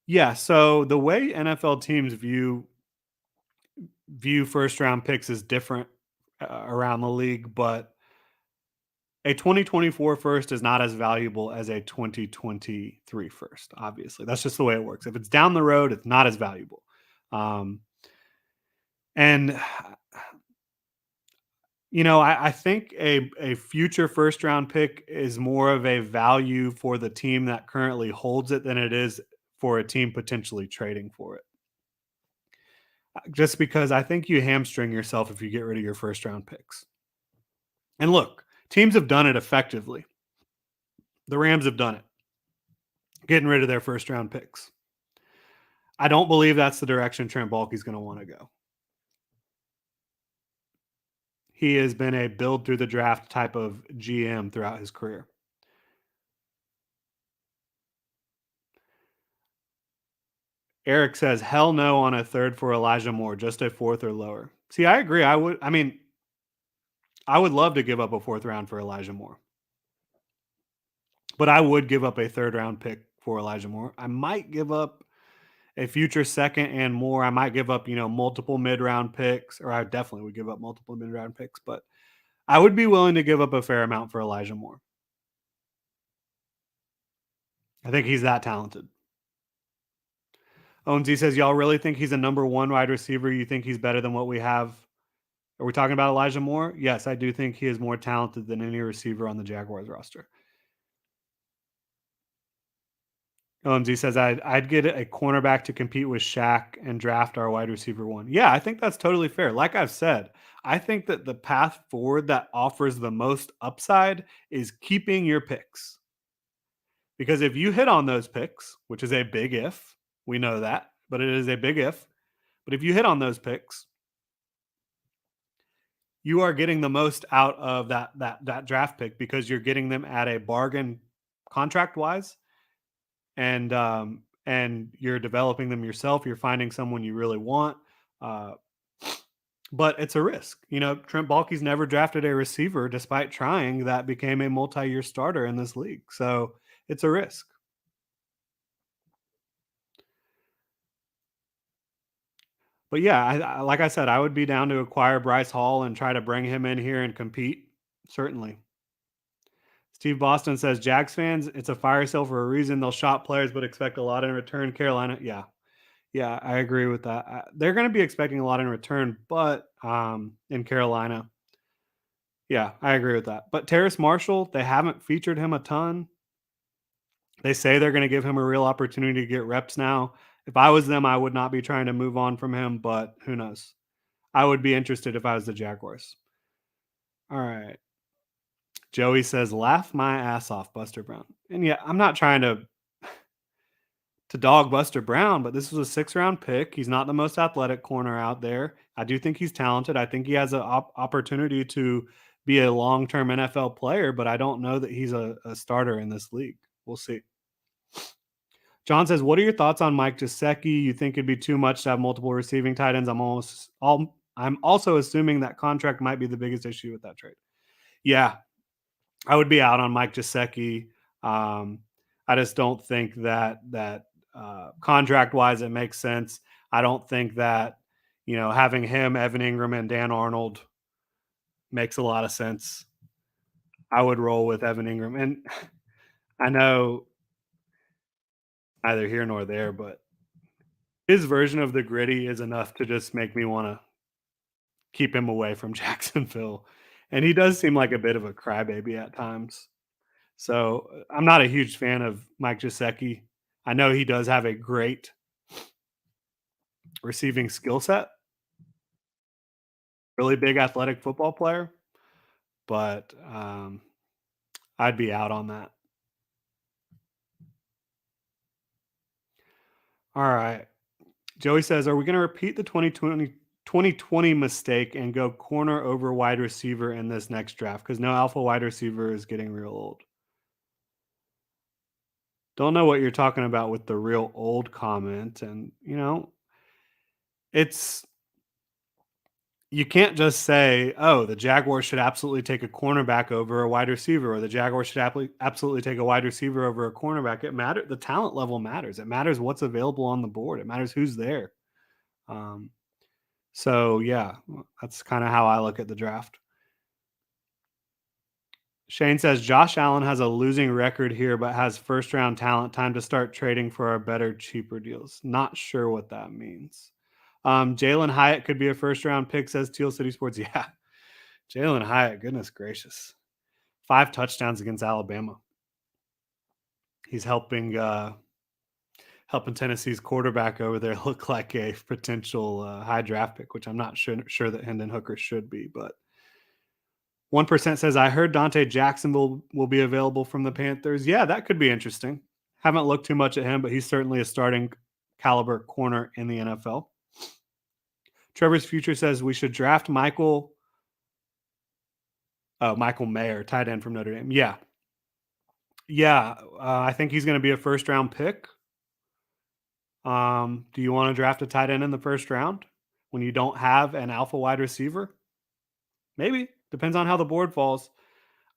Yeah. So the way NFL teams view first round picks is different around the league, but a 2024 first is not as valuable as a 2023 first. Obviously, that's just the way it works. If it's down the road, it's not as valuable. Um, and I think a future first round pick is more of a value for the team that currently holds it than it is for a team potentially trading for it. Just because I think you hamstring yourself if you get rid of your first round picks. And look, teams have done it effectively. The Rams have done it, getting rid of their first round picks. I don't believe that's the direction Trent Baalke's going to want to go. He has been a build through the draft type of GM throughout his career. Eric says, hell no on a third for Elijah Moore, just a fourth or lower. See, I agree. I would love to give up a fourth round for Elijah Moore. But I would give up a third round pick for Elijah Moore. I might give up a future second and more. I might give up, multiple mid round picks, or I definitely would give up multiple mid round picks, but I would be willing to give up a fair amount for Elijah Moore. I think he's that talented. OMZ says, y'all really think he's a number one wide receiver? You think he's better than what we have? Are we talking about Elijah Moore? Yes, I do think he is more talented than any receiver on the Jaguars roster. OMZ says, I'd get a cornerback to compete with Shaq and draft our wide receiver one. Yeah, I think that's totally fair. Like I've said, I think that the path forward that offers the most upside is keeping your picks. Because if you hit on those picks, which is a big if, we know that, but it is a big if. But if you hit on those picks, you are getting the most out of that draft pick because you're getting them at a bargain contract wise, and you're developing them yourself. You're finding someone you really want, uh, but it's a risk. Trent Baalke's never drafted a receiver, despite trying, that became a multi-year starter in this league. So it's a risk. But yeah, like I said, I would be down to acquire Bryce Hall and try to bring him in here and compete. Certainly. Steve Boston says, Jags fans, it's a fire sale for a reason. They'll shop players but expect a lot in return. Carolina, yeah. Yeah, I agree with that. They're going to be expecting a lot in return, but in Carolina, yeah, I agree with that. But Terrace Marshall, they haven't featured him a ton. They say they're going to give him a real opportunity to get reps now. If I was them, I would not be trying to move on from him, but who knows? I would be interested if I was the Jaguars. All right. Joey says, "Laugh my ass off, Buster Brown." And yeah, I'm not trying to dog Buster Brown, but this was a 6th round pick. He's not the most athletic corner out there. I do think he's talented. I think he has an opportunity to be a long term NFL player, but I don't know that he's a starter in this league. We'll see. John says, "What are your thoughts on Mike Gesicki? You think it'd be too much to have multiple receiving tight ends? I'm also assuming that contract might be the biggest issue with that trade." Yeah, I would be out on Mike Gesicki. Um, I just don't think that contract wise it makes sense. I don't think that having him, Evan Ingram, and Dan Arnold makes a lot of sense. I would roll with Evan Ingram, and I know neither here nor there, but his version of the gritty is enough to just make me want to keep him away from Jacksonville. And he does seem like a bit of a crybaby at times. So I'm not a huge fan of Mike Gesicki. I know he does have a great receiving skill set, really big athletic football player, but I'd be out on that. All right. Joey says, "Are we going to repeat the 2020 mistake and go corner over wide receiver in this next draft? Because no alpha wide receiver is getting real old." Don't know what you're talking about with the real old comment. And, it's you can't just say, "Oh, the Jaguars should absolutely take a cornerback over a wide receiver," or "The Jaguars should absolutely take a wide receiver over a cornerback." It matters. The talent level matters. It matters what's available on the board. It matters who's there. Um, so yeah, that's kind of how I look at the draft. Shane says Josh Allen has a losing record here, but has 1st round talent. Time to start trading for our better, cheaper deals. Not sure what that means. Jalen Hyatt could be a 1st round pick, says Teal City Sports. Yeah, Jalen Hyatt, goodness gracious. 5 touchdowns against Alabama. He's helping Tennessee's quarterback over there look like a potential high draft pick, which I'm not sure that Hendon Hooker should be. But 1% says, "I heard Dante Jackson will be available from the Panthers." Yeah, that could be interesting. Haven't looked too much at him, but he's certainly a starting caliber corner in the NFL. Trevor's Future says we should draft Michael Mayer, tight end from Notre Dame. Yeah. Yeah. I think he's going to be a 1st round pick. Do you want to draft a tight end in the 1st round when you don't have an alpha wide receiver? Maybe. Depends on how the board falls.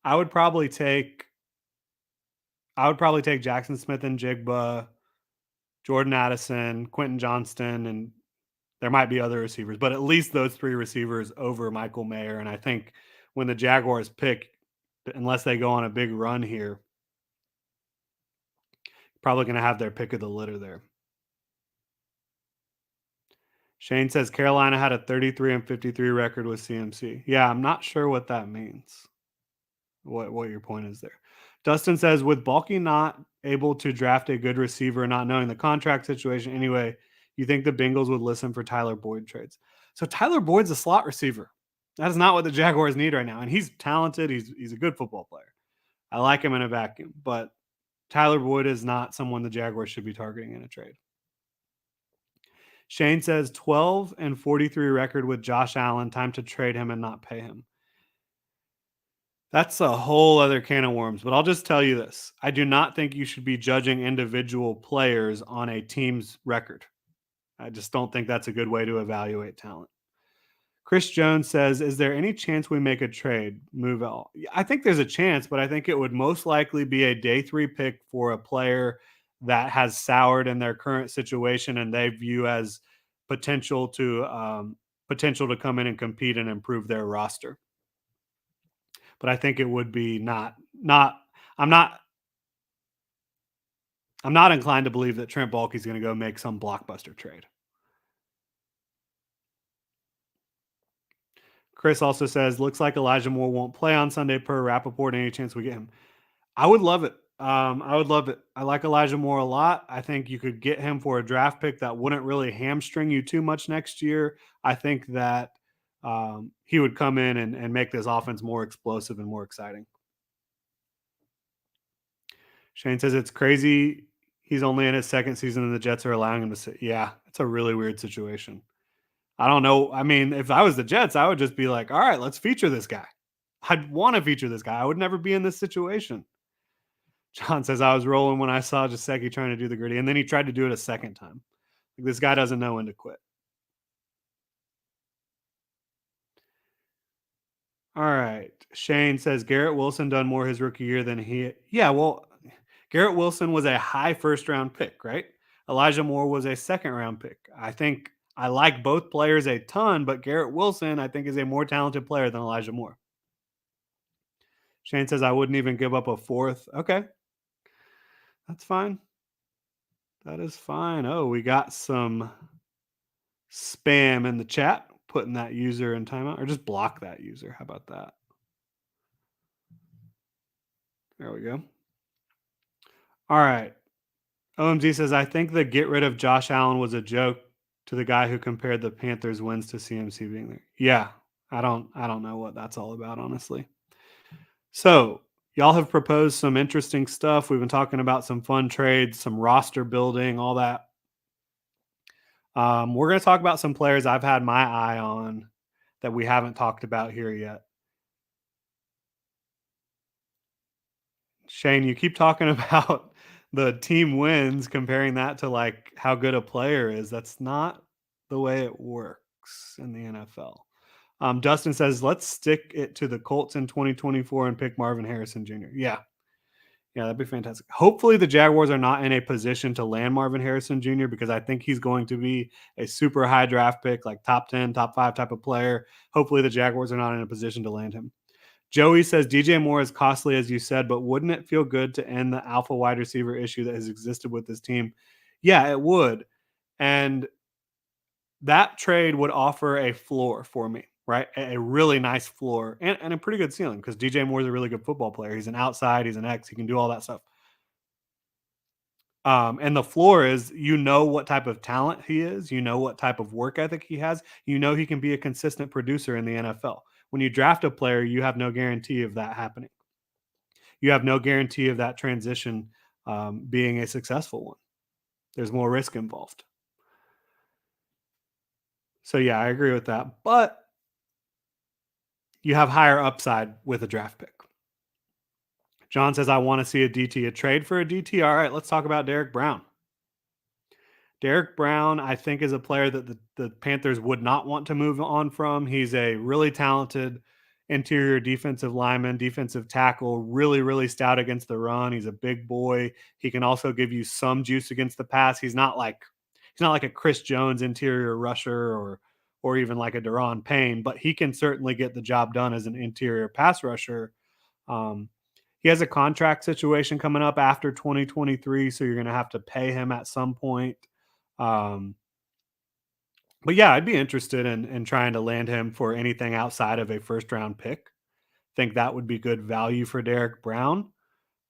I would probably take Jackson Smith and Jigba, Jordan Addison, Quentin Johnston, and there might be other receivers, but at least those 3 receivers over Michael Mayer. And I think when the Jaguars pick, unless they go on a big run here, probably going to have their pick of the litter there. Shane says Carolina had a 33-53 record with CMC. Yeah, I'm not sure what that means. What your point is there. Dustin says, with Balky not able to draft a good receiver, not knowing the contract situation anyway, you think the Bengals would listen for Tyler Boyd trades? So Tyler Boyd's a slot receiver. That is not what the Jaguars need right now. And he's talented. He's a good football player. I like him in a vacuum, but Tyler Boyd is not someone the Jaguars should be targeting in a trade. Shane says 12-43 record with Josh Allen. Time to trade him and not pay him. That's a whole other can of worms, but I'll just tell you this. I do not think you should be judging individual players on a team's record. I just don't think that's a good way to evaluate talent. Chris Jones says, "Is there any chance we make a trade? Move out?" I think there's a chance, but I think it would most likely be a day 3 pick for a player that has soured in their current situation and they view as potential to come in and compete and improve their roster. But I think it would be not. I'm not. I'm not inclined to believe that Trent Baalke is going to go make some blockbuster trade. Chris also says, "Looks like Elijah Moore won't play on Sunday per Rappaport. Any chance we get him?" I would love it. I would love it. I like Elijah Moore a lot. I think you could get him for a draft pick that wouldn't really hamstring you too much next year. I think that he would come in and make this offense more explosive and more exciting. Shane says it's crazy. He's only in his second season and the Jets are allowing him to sit. Yeah, it's a really weird situation. I don't know. I mean, if I was the Jets, I would just be like, all right, let's feature this guy. I'd want to feature this guy. I would never be in this situation. John says I was rolling when I saw Jaceki trying to do the gritty, and then he tried to do it a second time. Like, this guy doesn't know when to quit. All right. Shane says Garrett Wilson done more his rookie year than he. Yeah, well, Garrett Wilson was a high first round pick, right? Elijah Moore was a second round pick. I think I like both players a ton, but Garrett Wilson, I think, is a more talented player than Elijah Moore. Shane says I wouldn't even give up a fourth. Okay, that's fine. That is fine. Oh, we got some spam in the chat, putting that user in timeout, or just block that user. How about that? There we go. All right. OMG says, I think the get rid of Josh Allen was a joke to the guy who compared the Panthers wins to CMC being there. Yeah. I don't know what that's all about, honestly. So y'all have proposed some interesting stuff. We've been talking about some fun trades, some roster building, all that. We're going to talk about some players I've had my eye on that we haven't talked about here yet. Shane, you keep talking about the team wins, comparing that to like how good a player is. That's not the way it works in the NFL. Dustin says, let's stick it to the Colts in 2024 and pick Marvin Harrison Jr. Yeah. Yeah, that'd be fantastic. Hopefully, the Jaguars are not in a position to land Marvin Harrison Jr. because I think he's going to be a super high draft pick, like top 10, top 5 type of player. Hopefully, the Jaguars are not in a position to land him. Joey says DJ Moore is costly, as you said, but wouldn't it feel good to end the alpha wide receiver issue that has existed with this team? Yeah, it would. And that trade would offer a floor for me, right? A really nice floor and a pretty good ceiling because DJ Moore is a really good football player. He's an outside, he's an X, he can do all that stuff. And the floor is, you know, what type of talent he is, you know what type of work ethic he has, you know he can be a consistent producer in the NFL. When you draft a player, you have no guarantee of that happening. You have no guarantee of that transition being a successful one. There's more risk involved. So yeah, I agree with that. But you have higher upside with a draft pick. John says, I want to see a DT, a trade for a DT. All right, let's talk about Derek Brown. Derek Brown, I think, is a player that the Panthers would not want to move on from. He's a really talented interior defensive lineman, defensive tackle, really, really stout against the run. He's a big boy. He can also give you some juice against the pass. He's not like a Chris Jones interior rusher or even like a Deron Payne, but he can certainly get the job done as an interior pass rusher. Um, he has a contract situation coming up after 2023, so you're going to have to pay him at some point. Um, but yeah, I'd be interested in trying to land him for anything outside of a first round pick. Think that would be good value for Derek Brown.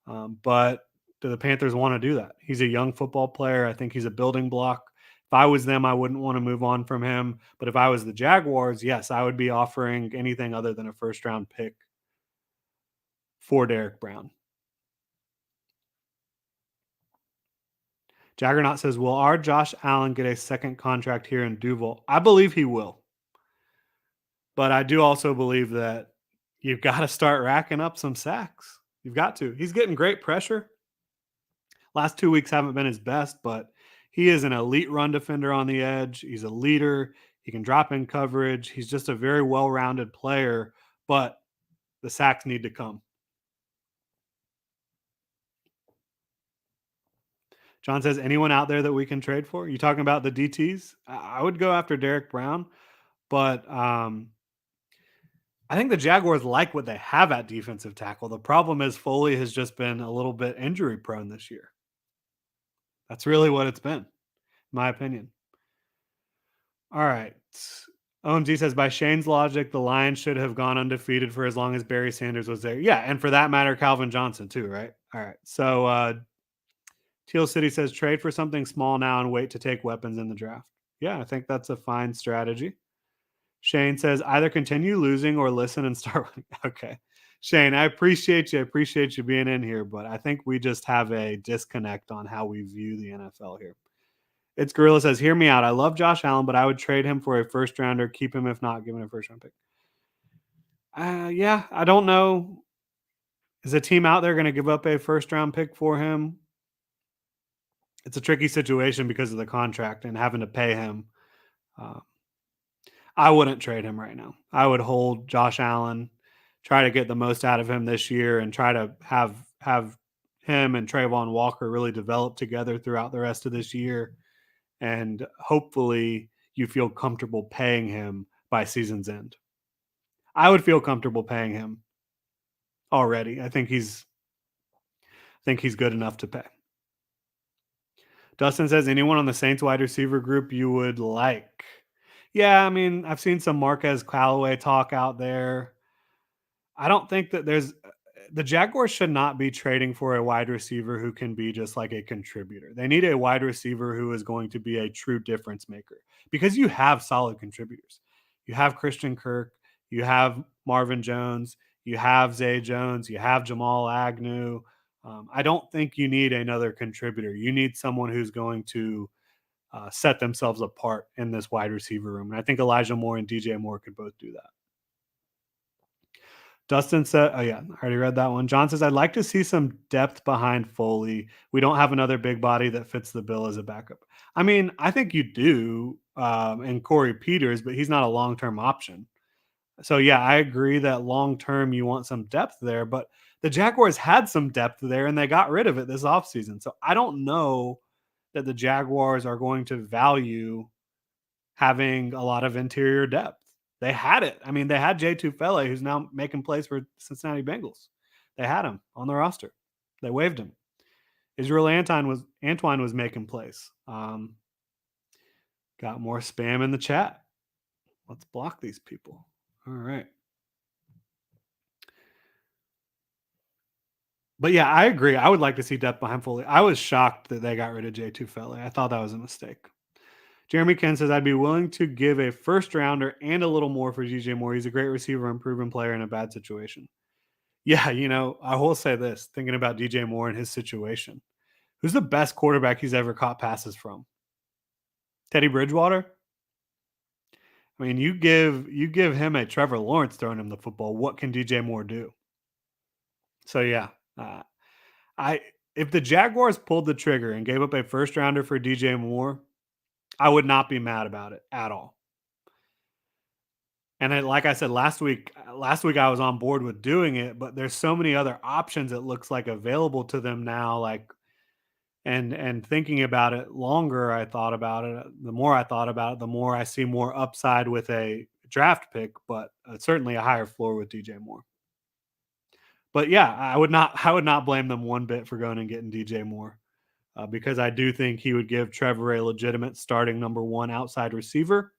But do the Panthers want to do that? He's a young football player. I think he's a building block. If I was them, I wouldn't want to move on from him. But if I was the Jaguars, yes, I would be offering anything other than a first round pick for Derek Brown. Jaggernaut says, will our Josh Allen get a second contract here in Duval? I believe he will. But I do also believe that you've got to start racking up some sacks. You've got to. He's getting great pressure. Last 2 weeks haven't been his best, but he is an elite run defender on the edge. He's a leader. He can drop in coverage. He's just a very well rounded player, but the sacks need to come. John says, anyone out there that we can trade for? You talking about the DTs? I would go after Derek Brown, but I think the Jaguars like what they have at defensive tackle. The problem is Foley has just been a little bit injury prone this year. That's really what it's been, in my opinion. All right. OMG says, by Shane's logic, the Lions should have gone undefeated for as long as Barry Sanders was there. Yeah, and for that matter, Calvin Johnson too, right? All right. So Teal City says, trade for something small now and wait to take weapons in the draft. Yeah, I think that's a fine strategy. Shane says either continue losing or listen and start winning. Okay. Shane, I appreciate you. I appreciate you being in here, but I think we just have a disconnect on how we view the NFL here. It's Gorilla says, hear me out. I love Josh Allen, but I would trade him for a first rounder, keep him if not, give him a first round pick. Yeah, I don't know. Is a team out there going to give up a first round pick for him? It's a tricky situation because of the contract and having to pay him. Uh, I wouldn't trade him right now. I would hold Josh Allen, try to get the most out of him this year, and try to have him and Trayvon Walker really develop together throughout the rest of this year. And hopefully, you feel comfortable paying him by season's end. I would feel comfortable paying him already. I think he's good enough to pay. Dustin says, anyone on the Saints wide receiver group you would like? Yeah, I mean, I've seen some Marquez Callaway talk out there. I don't think that the Jaguars should not be trading for a wide receiver who can be just like a contributor. They need a wide receiver who is going to be a true difference maker because you have solid contributors. You have Christian Kirk, you have Marvin Jones, you have Zay Jones, you have Jamal Agnew. I don't think you need another contributor. You need someone who's going to set themselves apart in this wide receiver room. And I think Elijah Moore and DJ Moore could both do that. Dustin said, oh, yeah, I already read that one. John says, I'd like to see some depth behind Foley. We don't have another big body that fits the bill as a backup. I mean, I think you do in Corey Peters, but he's not a long term option. So, yeah, I agree that long term you want some depth there, but the Jaguars had some depth there and they got rid of it this offseason. So, I don't know that the Jaguars are going to value having a lot of interior depth. They had it. I mean, they had Jay Tufele, who's now making plays for Cincinnati Bengals. They had him on the roster. They waived him. Israel Antoine was making plays. Got more spam in the chat. Let's block these people. All right. But yeah, I agree. I would like to see depth behind Foley. I was shocked that they got rid of Jay Tufele. I thought that was a mistake. Jeremy Ken says, I'd be willing to give a first rounder and a little more for DJ Moore. He's a great receiver and proven player in a bad situation. Yeah, I will say this, thinking about DJ Moore and his situation. Who's the best quarterback he's ever caught passes from? Teddy Bridgewater? I mean, you give him a Trevor Lawrence throwing him the football. What can DJ Moore do? So yeah, I if the Jaguars pulled the trigger and gave up a first rounder for DJ Moore, I would not be mad about it at all. And then, like I said last week I was on board with doing it, but there's so many other options it looks like available to them now. Like, and thinking about it longer, I thought about it. The more I thought about it, the more I see more upside with a draft pick, but certainly a higher floor with DJ Moore. But yeah, I would not blame them one bit for going and getting DJ Moore because I do think he would give Trevor a legitimate starting number one outside receiver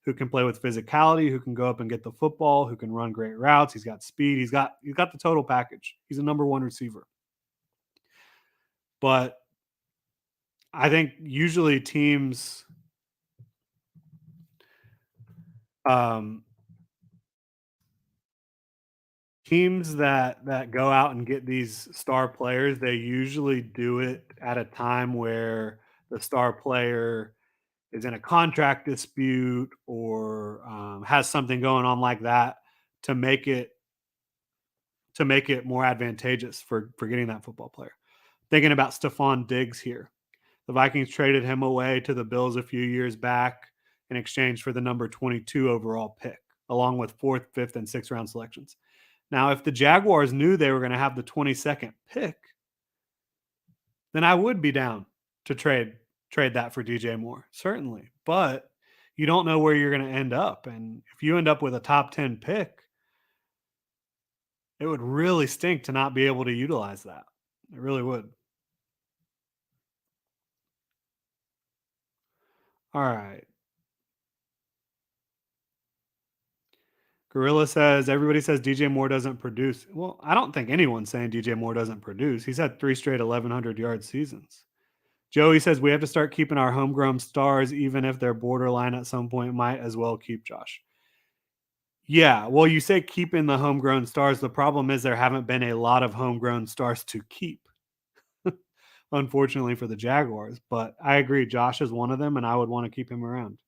who can play with physicality, who can go up and get the football, who can run great routes. He's got speed. He's got the total package. He's a number one receiver. But I think usually um, teams that go out and get these star players, they usually do it at a time where the star player is in a contract dispute or has something going on like that to make it more advantageous for getting that football player. Thinking about Stephon Diggs here. The Vikings traded him away to the Bills a few years back in exchange for the number 22 overall pick, along with fourth, fifth, and sixth round selections. Now, if the Jaguars knew they were going to have the 22nd pick, then I would be down to trade that for DJ Moore, certainly. But you don't know where you're going to end up. And if you end up with a top 10 pick, it would really stink to not be able to utilize that. It really would. All right. Gorilla says everybody says DJ Moore doesn't produce. Well, I don't think anyone's saying DJ Moore doesn't produce. He's had 3 straight 1,100-yard seasons. Joey says we have to start keeping our homegrown stars, even if they're borderline at some point. Might as well keep Josh. Yeah, well, you say keeping the homegrown stars. The problem is there haven't been a lot of homegrown stars to keep, unfortunately for the Jaguars. But I agree, Josh is one of them, and I would want to keep him around.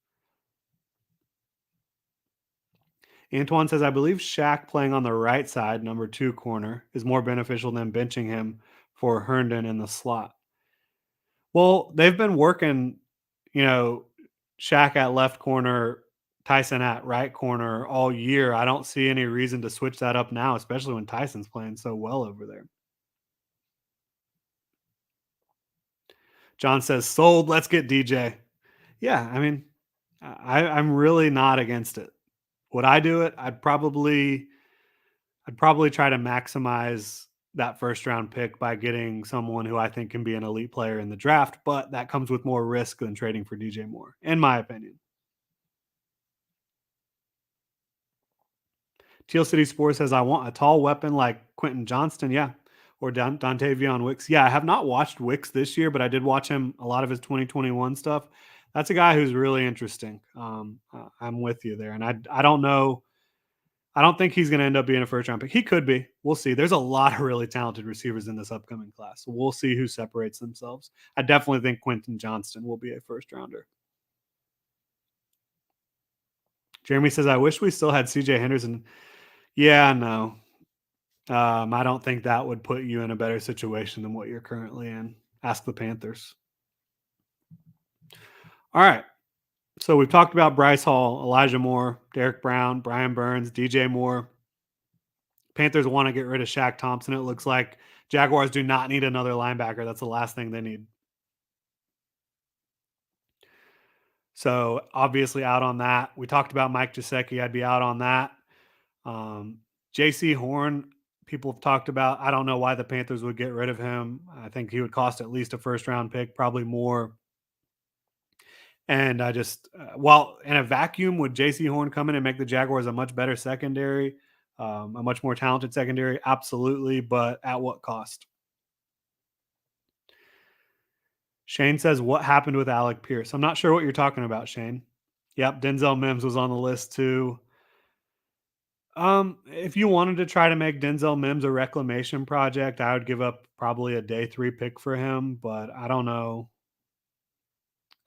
Antoine says, I believe Shaq playing on the right side, number two corner, is more beneficial than benching him for Herndon in the slot. Well, they've been working, you know, Shaq at left corner, Tyson at right corner all year. I don't see any reason to switch that up now, especially when Tyson's playing so well over there. John says, sold. Let's get DJ. Yeah, I mean, I'm really not against it. Would I do it? I'd probably try to maximize that first round pick by getting someone who I think can be an elite player in the draft, but that comes with more risk than trading for DJ Moore, in my opinion. Teal City Sports says, I want a tall weapon like Quentin Johnston. Yeah. Or Dontavion Wicks. Yeah. I have not watched Wicks this year, but I did watch him a lot of his 2021 stuff. That's a guy who's really interesting. I'm with you there. And I don't know. I don't think he's going to end up being a first round pick. He could be. We'll see. There's a lot of really talented receivers in this upcoming class. So we'll see who separates themselves. I definitely think Quentin Johnston will be a first rounder. Jeremy says, I wish we still had CJ Henderson. Yeah, no. I don't think that would put you in a better situation than what you're currently in. Ask the Panthers. All right. So we've talked about Bryce Hall, Elijah Moore, Derek Brown, Brian Burns, DJ Moore. Panthers want to get rid of Shaq Thompson. It looks like Jaguars do not need another linebacker. That's the last thing they need. So obviously out on that. We talked about Mike Gesicki. I'd be out on that. Um, JC Horn, people have talked about. I don't know why the Panthers would get rid of him. I think he would cost at least a first round pick, probably more. And I just, well, in a vacuum, would JC Horn come in and make the Jaguars a much better secondary, a much more talented secondary? Absolutely. But at what cost? Shane says, what happened with Alec Pierce? I'm not sure what you're talking about, Shane. Yep. Denzel Mims was on the list too. If you wanted to try to make Denzel Mims a reclamation project, I would give up probably a day three pick for him, but I don't know.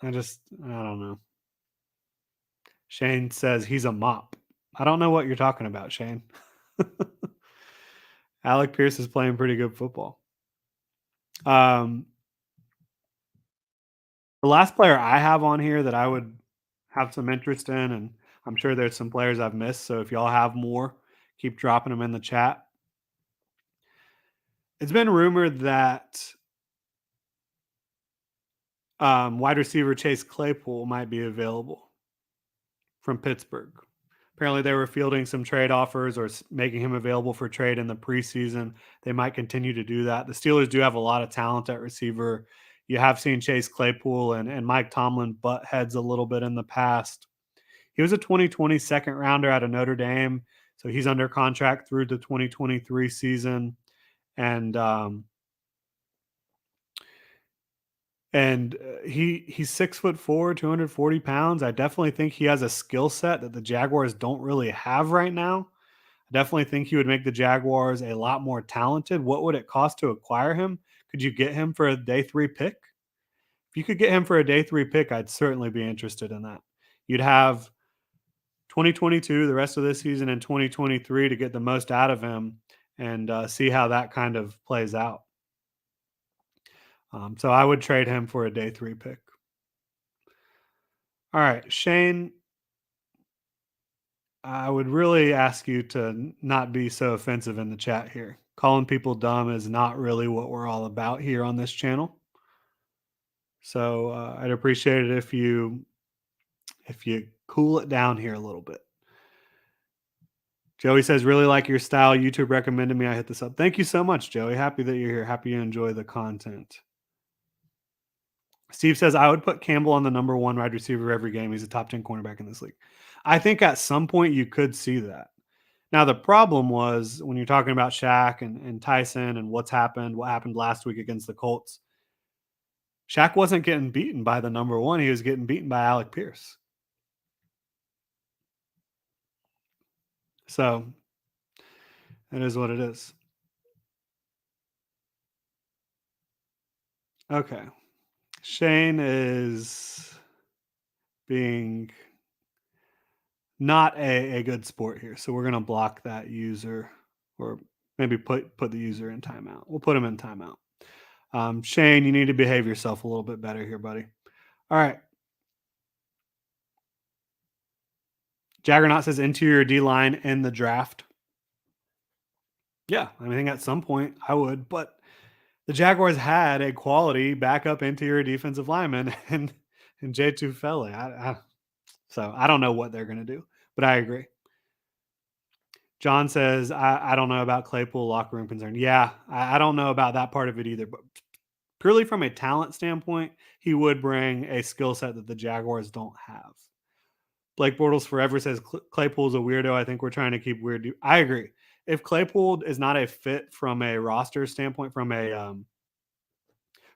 I don't know. Shane says he's a mop. I don't know what you're talking about, Shane. Alec Pierce is playing pretty good football. Um, the last player I have on here that I would have some interest in, and I'm sure there's some players I've missed. So if y'all have more, keep dropping them in the chat. It's been rumored that wide receiver Chase Claypool might be available from Pittsburgh. Apparently, they were fielding some trade offers or making him available for trade in the preseason. They might continue to do that. The Steelers do have a lot of talent at receiver. You have seen Chase Claypool and Mike Tomlin butt heads a little bit in the past. He was a 2020 second rounder out of Notre Dame, so he's under contract through the 2023 season. And he's 6'4", 240 pounds. I definitely think he has a skill set that the Jaguars don't really have right now. I definitely think he would make the Jaguars a lot more talented. What would it cost to acquire him? Could you get him for a day three pick? If you could get him for a day three pick, I'd certainly be interested in that. You'd have 2022, the rest of this season, and 2023 to get the most out of him and see how that kind of plays out. So I would trade him for a day three pick. All right, Shane, I would really ask you to not be so offensive in the chat here. Calling people dumb is not really what we're all about here on this channel. So I'd appreciate it if you cool it down here a little bit. Joey says, really like your style. YouTube recommended me. I hit this up. Thank you so much, Joey. Happy that you're here. Happy you enjoy the content. Steve says, I would put Campbell on the number one wide receiver every game. He's a top 10 cornerback in this league. I think at some point you could see that. Now, the problem was when you're talking about Shaq and Tyson and what happened last week against the Colts, Shaq wasn't getting beaten by the number one. He was getting beaten by Alec Pierce. So it is what it is. Okay. Shane is being not a good sport here. So we're gonna block that user or maybe put the user in timeout. We'll put him in timeout. Shane, you need to behave yourself a little bit better here, buddy. All right. Jaggernaut says interior D line in the draft. Yeah, I think at some point I would, but the Jaguars had a quality backup interior defensive lineman and J Tufele. So I don't know what they're going to do, but I agree. John says, I don't know about Claypool locker room concern. Yeah, I don't know about that part of it either, but purely from a talent standpoint, he would bring a skill set that the Jaguars don't have. Blake Bortles forever says Claypool's a weirdo. I think we're trying to keep weird. I agree. If Claypool is not a fit from a roster standpoint, from a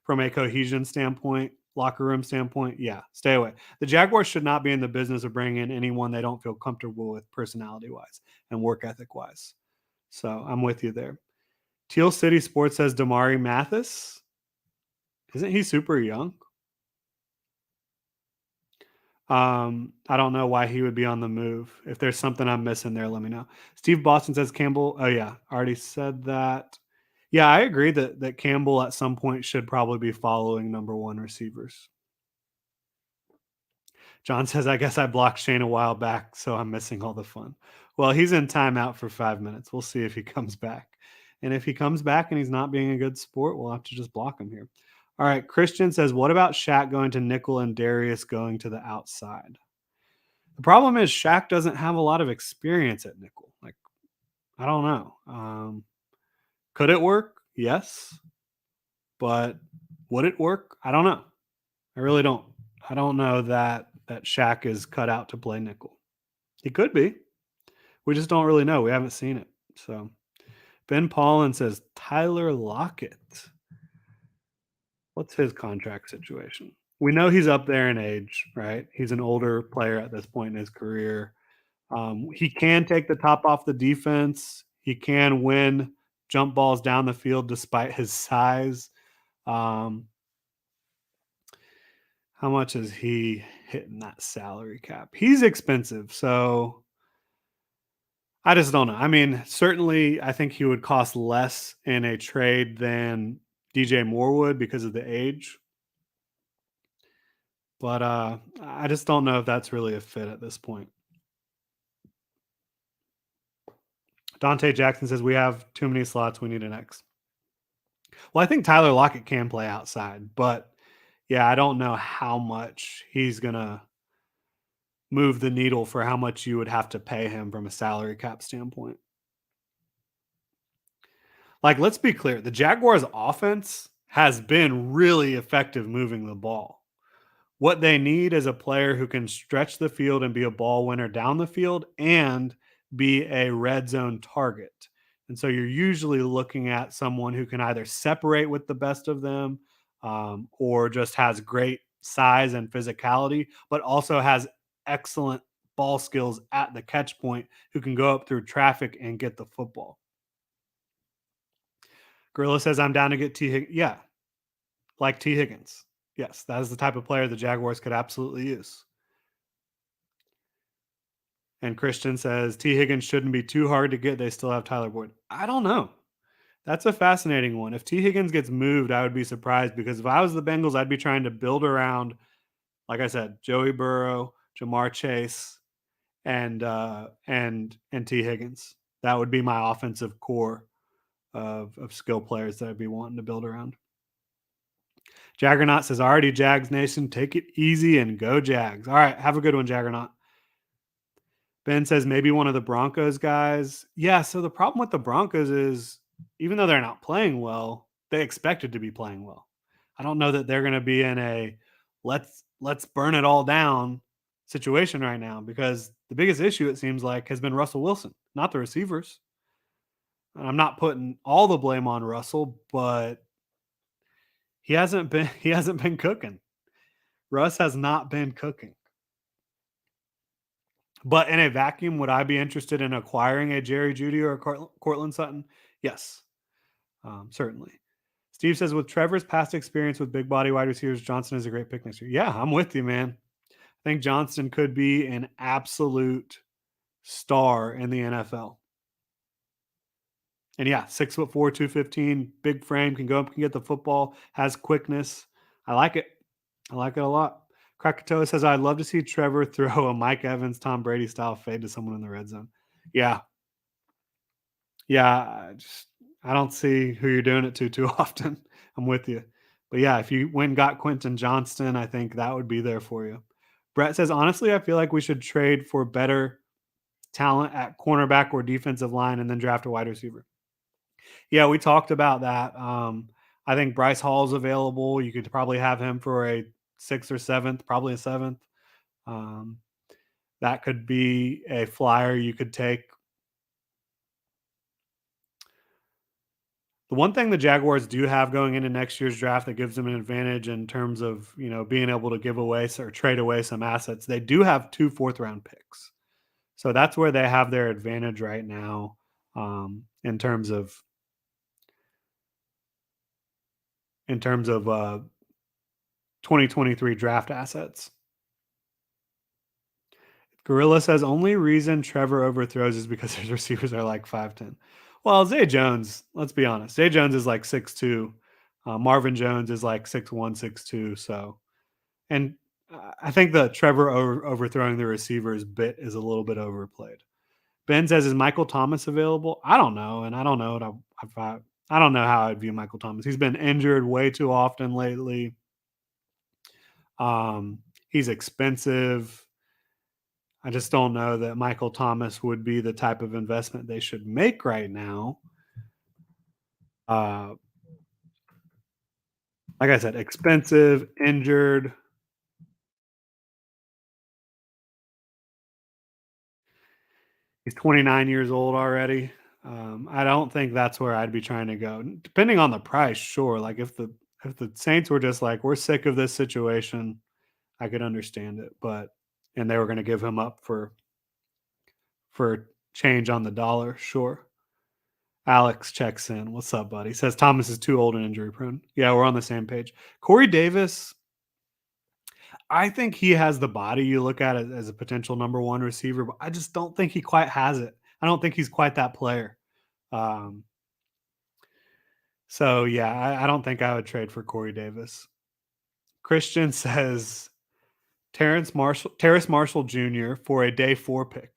cohesion standpoint, locker room standpoint, yeah, stay away. The Jaguars should not be in the business of bringing in anyone they don't feel comfortable with personality wise and work ethic wise. So I'm with you there. Teal City Sports says Damari Mathis. Isn't he super young? I don't know why he would be on the move. If there's something I'm missing there, let me know. Steve Boston says Campbell. Oh yeah, already said that. Yeah, I agree that Campbell at some point should probably be following number one receivers. John says, I guess I blocked Shane a while back, so I'm missing all the fun. Well, he's in timeout for 5 minutes. We'll see if he comes back. And if he comes back and he's not being a good sport, we'll have to just block him here. All right. Christian says, what about Shaq going to nickel and Darius going to the outside? The problem is Shaq doesn't have a lot of experience at nickel. Like, I don't know. Could it work? Yes. But would it work? I don't know. I really don't. I don't know that Shaq is cut out to play nickel. He could be. We just don't really know. We haven't seen it. So Ben Paulin says Tyler Lockett. What's his contract situation? We know he's up there in age, right? He's an older player at this point in his career. He can take the top off the defense. He can win jump balls down the field despite his size. Um, how much is he hitting that salary cap? He's expensive. So I just don't know. I mean, certainly, I think he would cost less in a trade than DJ Moore would because of the age. But I just don't know if that's really a fit at this point. Dante Jackson says we have too many slots. We need an X. Well, I think Tyler Lockett can play outside, but yeah, I don't know how much he's gonna move the needle for how much you would have to pay him from a salary cap standpoint. Like, let's be clear, the Jaguars' offense has been really effective moving the ball. What they need is a player who can stretch the field and be a ball winner down the field and be a red zone target. And so you're usually looking at someone who can either separate with the best of them or just has great size and physicality, but also has excellent ball skills at the catch point who can go up through traffic and get the football. Gorilla says, I'm down to get T. Yeah, like T. Higgins. Yes, that is the type of player the Jaguars could absolutely use. And Christian says T. Higgins shouldn't be too hard to get. They still have Tyler Boyd. I don't know. That's a fascinating one. If T. Higgins gets moved, I would be surprised because if I was the Bengals, I'd be trying to build around, like I said, Joey Burrow, Jamar Chase, and T. Higgins. That would be my offensive core of skill players that I'd be wanting to build around. Jaggernaut says, already Jags Nation, take it easy and go Jags. All right, have a good one, Jaggernaut. Ben says maybe one of the Broncos guys. Yeah, so the problem with the Broncos is even though they're not playing well, they expected to be playing well. I don't know that they're going to be in a let's burn it all down situation right now because the biggest issue it seems like has been Russell Wilson, not the receivers. And I'm not putting all the blame on Russell, but he hasn't been cooking. Russ has not been cooking. But in a vacuum, would I be interested in acquiring a Jerry Judy or a Cortland Sutton? Yes, certainly. Steve says, with Trevor's past experience with big body wide receivers, Johnson is a great pick next year. Yeah, I'm with you, man. I think Johnston could be an absolute star in the NFL. And yeah, 6'4", 215, big frame, can go up, can get the football, has quickness. I like it. I like it a lot. Krakatoa says, I'd love to see Trevor throw a Mike Evans, Tom Brady style fade to someone in the red zone. Yeah. Yeah. I don't see who you're doing it to too often. I'm with you. But yeah, if you went and got Quentin Johnston, I think that would be there for you. Brett says, honestly, I feel like we should trade for better talent at cornerback or defensive line and then draft a wide receiver. Yeah, we talked about that. I think Bryce Hall's available. You could probably have him for a sixth or seventh, probably a seventh. Um, that could be a flyer you could take. The one thing the Jaguars do have going into next year's draft that gives them an advantage in terms of being able to give away or trade away some assets, they do have 2 fourth-round picks. So that's where they have their advantage right now in terms of 2023 draft assets. Gorilla says only reason Trevor overthrows is because his receivers are like 5'10". Well, Zay Jones, let's be honest. Zay Jones is like 6'2". Marvin Jones is like 6'1", 6'2". So, and I think the Trevor overthrowing the receivers bit is a little bit overplayed. Ben says, is Michael Thomas available? I don't know. And I don't know I don't know how I'd view Michael Thomas. He's been injured way too often lately. He's expensive. I just don't know that Michael Thomas would be the type of investment they should make right now. Uh, like I said, expensive, injured. He's 29 years old already. I don't think that's where I'd be trying to go. Depending on the price, sure. Like if the Saints were just like, we're sick of this situation, I could understand it. But and they were going to give him up for change on the dollar, sure. Alex checks in. What's up, buddy? Says Thomas is too old and injury prone. Yeah, we're on the same page. Corey Davis, I think he has the body you look at it as a potential number one receiver, but I just don't think he quite has it. I don't think he's quite that player. Um, so yeah, I don't think I would trade for Corey Davis. Christian says Terrace Marshall Jr. for a day 4 pick.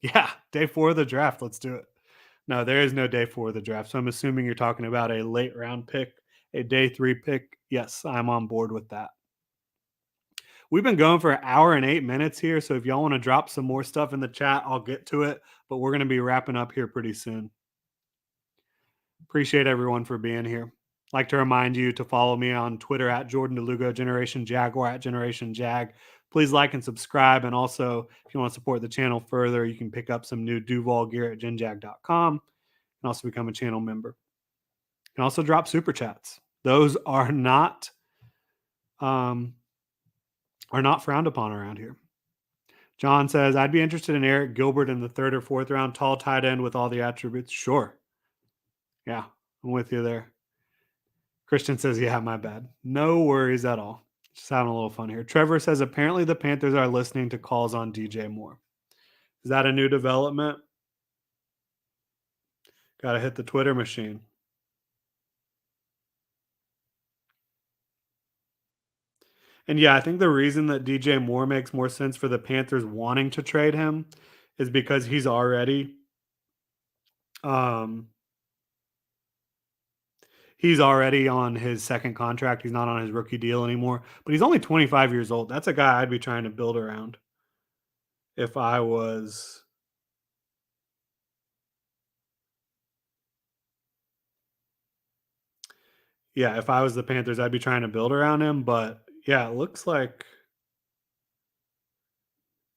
Yeah, day 4 of the draft. Let's do it. No, there is no day 4 of the draft. So I'm assuming you're talking about a late round pick, a day 3 pick. Yes, I'm on board with that. We've been going for an hour and 8 minutes here. So if y'all want to drop some more stuff in the chat, I'll get to it. But we're going to be wrapping up here pretty soon. Appreciate everyone for being here. Like to remind you to follow me on Twitter at Jordan DeLugo, Generation Jaguar at Generation Jag. Please like and subscribe. And also, if you want to support the channel further, you can pick up some new Duval gear at genjag.com and also become a channel member. You can also drop super chats. Those um, are not frowned upon around here. John says, I'd be interested in Eric Gilbert in the 3rd or 4th round, tall tight end with all the attributes. Sure. Yeah, I'm with you there. Christian says, yeah, my bad. No worries at all. Just having a little fun here. Trevor says, apparently the Panthers are listening to calls on DJ Moore. Is that a new development? Got to hit the Twitter machine. And yeah, I think the reason that DJ Moore makes more sense for the Panthers wanting to trade him is because um he's already on his second contract. He's not on his rookie deal anymore, but he's only 25 years old. That's a guy I'd be trying to build around if I was if I was the Panthers, I'd be trying to build around him, but yeah, it looks like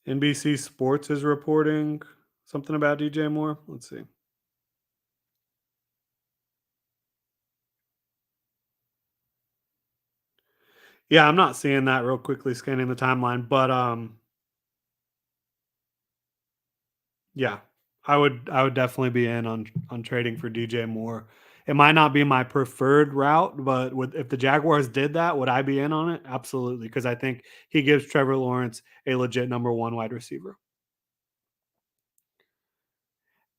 NBC Sports is reporting something about DJ Moore. Let's see. Yeah, I'm not seeing that real quickly scanning the timeline, but Yeah. I would definitely be in on trading for DJ Moore. It might not be my preferred route, but with if the Jaguars did that, would I be in on it? Absolutely, because I think he gives Trevor Lawrence a legit number one wide receiver.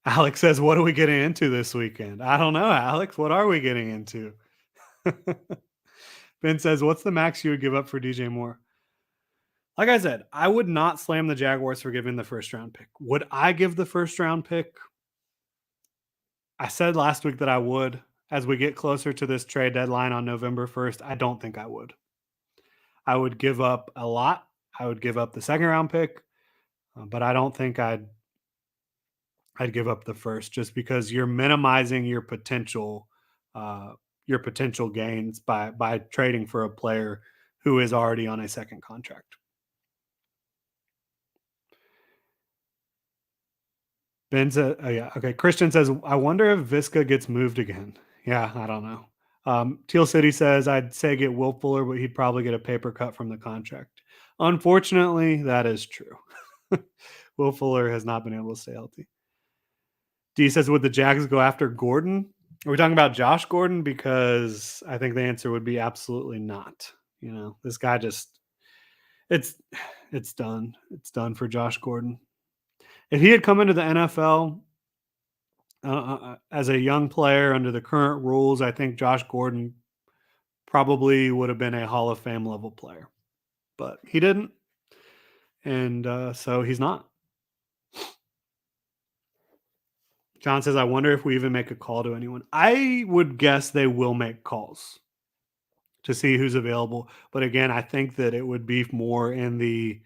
Alex says, "What are we getting into this weekend?" I don't know, Alex. What are we getting into? Ben says, "What's the max you would give up for DJ Moore?" Like I said, I would not slam the Jaguars for giving the first round pick. Would I give the first round pick? I said last week that I would. As we get closer to this trade deadline on November 1st, I don't think I would. I would give up a lot. I would give up the second round pick, but I don't think I'd give up the first just because you're minimizing uh, your potential gains by trading for a player who is already on a second contract. Ben said, oh yeah, okay. Christian says, I wonder if Visca gets moved again. Yeah, I don't know. Teal City says, I'd say get Will Fuller, but he'd probably get a paper cut from the contract. Unfortunately, that is true. Will Fuller has not been able to stay healthy. D says, would the Jags go after Gordon? Are we talking about Josh Gordon? Because I think the answer would be absolutely not. This guy just it's it's done. It's done for Josh Gordon. If he had come into the NFL as a young player under the current rules, I think Josh Gordon probably would have been a Hall of Fame level player, but he didn't, and so he's not. John says, "I wonder if we even make a call to anyone." I would guess they will make calls to see who's available, but again, I think that it would be more in the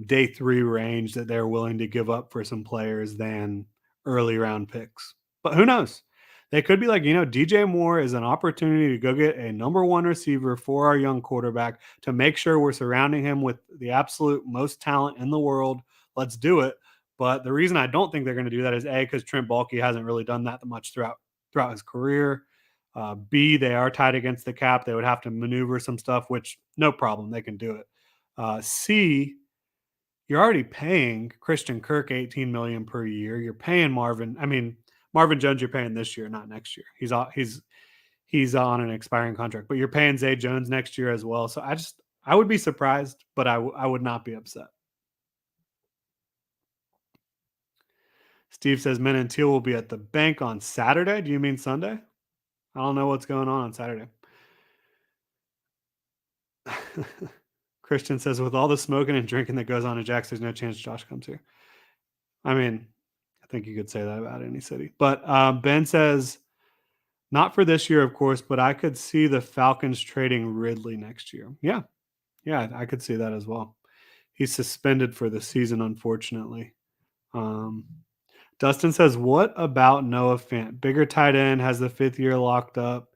day three range that they're willing to give up for some players than early round picks. But who knows? They could be like, DJ Moore is an opportunity to go get a number one receiver for our young quarterback to make sure we're surrounding him with the absolute most talent in the world. Let's do it. But the reason I don't think they're going to do that is A, because Trent Baalke hasn't really done that much throughout his career. B, they are tied against the cap. They would have to maneuver some stuff, which no problem, they can do it. C, you're already paying Christian Kirk 18 million per year. You're paying Marvin Jones. You're paying this year, not next year. He's on an expiring contract, but you're paying Zay Jones next year as well. So I would be surprised, but I would not be upset. Steve says Men and Teal will be at the bank on Saturday. Do you mean Sunday? I don't know what's going on Saturday. Christian says with all the smoking and drinking that goes on in Jax, there's no chance Josh comes here. I mean, I think you could say that about any city. But Ben says, not for this year, of course, but I could see the Falcons trading Ridley next year. Yeah. Yeah, I could see that as well. He's suspended for the season, unfortunately. Um, Dustin says, what about Noah Fant? Bigger tight end, has the fifth year locked up.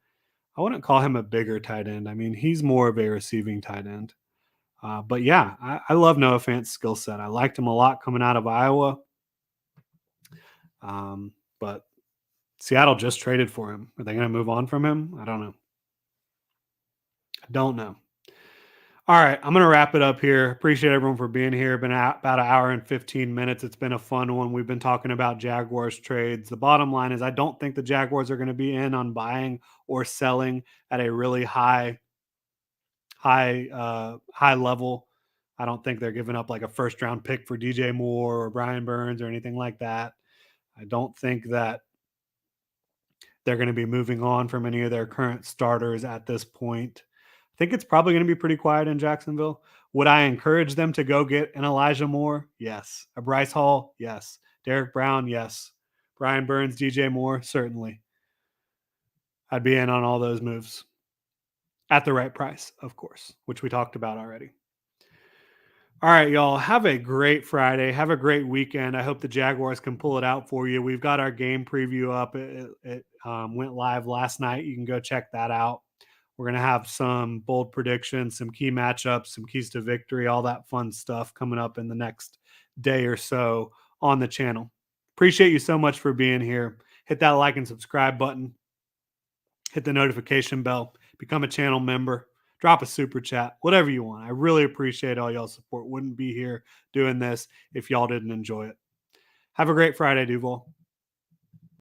I wouldn't call him a bigger tight end. I mean, he's more of a receiving tight end. But yeah, I love Noah Fant's skill set. I liked him a lot coming out of Iowa. But Seattle just traded for him. Are they going to move on from him? I don't know. I don't know. All right, I'm going to wrap it up here. Appreciate everyone for being here. Been about an hour and 15 minutes. It's been a fun one. We've been talking about Jaguars trades. The bottom line is I don't think the Jaguars are going to be in on buying or selling at a really high level. I don't think they're giving up like a first round pick for DJ Moore or Brian Burns or anything like that. I don't think that they're going to be moving on from any of their current starters at this point. I think it's probably going to be pretty quiet in Jacksonville. Would I encourage them to go get an Elijah Moore? Yes. A Bryce Hall? Yes. Derek Brown? Yes. Brian Burns, DJ Moore? Certainly. I'd be in on all those moves at the right price, of course, which we talked about already. All right, y'all. Have a great Friday. Have a great weekend. I hope the Jaguars can pull it out for you. We've got our game preview up. It went live last night. You can go check that out. We're going to have some bold predictions, some key matchups, some keys to victory, all that fun stuff coming up in the next day or so on the channel. Appreciate you so much for being here. Hit that like and subscribe button. Hit the notification bell. Become a channel member. Drop a super chat, whatever you want. I really appreciate all y'all support. Wouldn't be here doing this if y'all didn't enjoy it. Have a great Friday, Duval.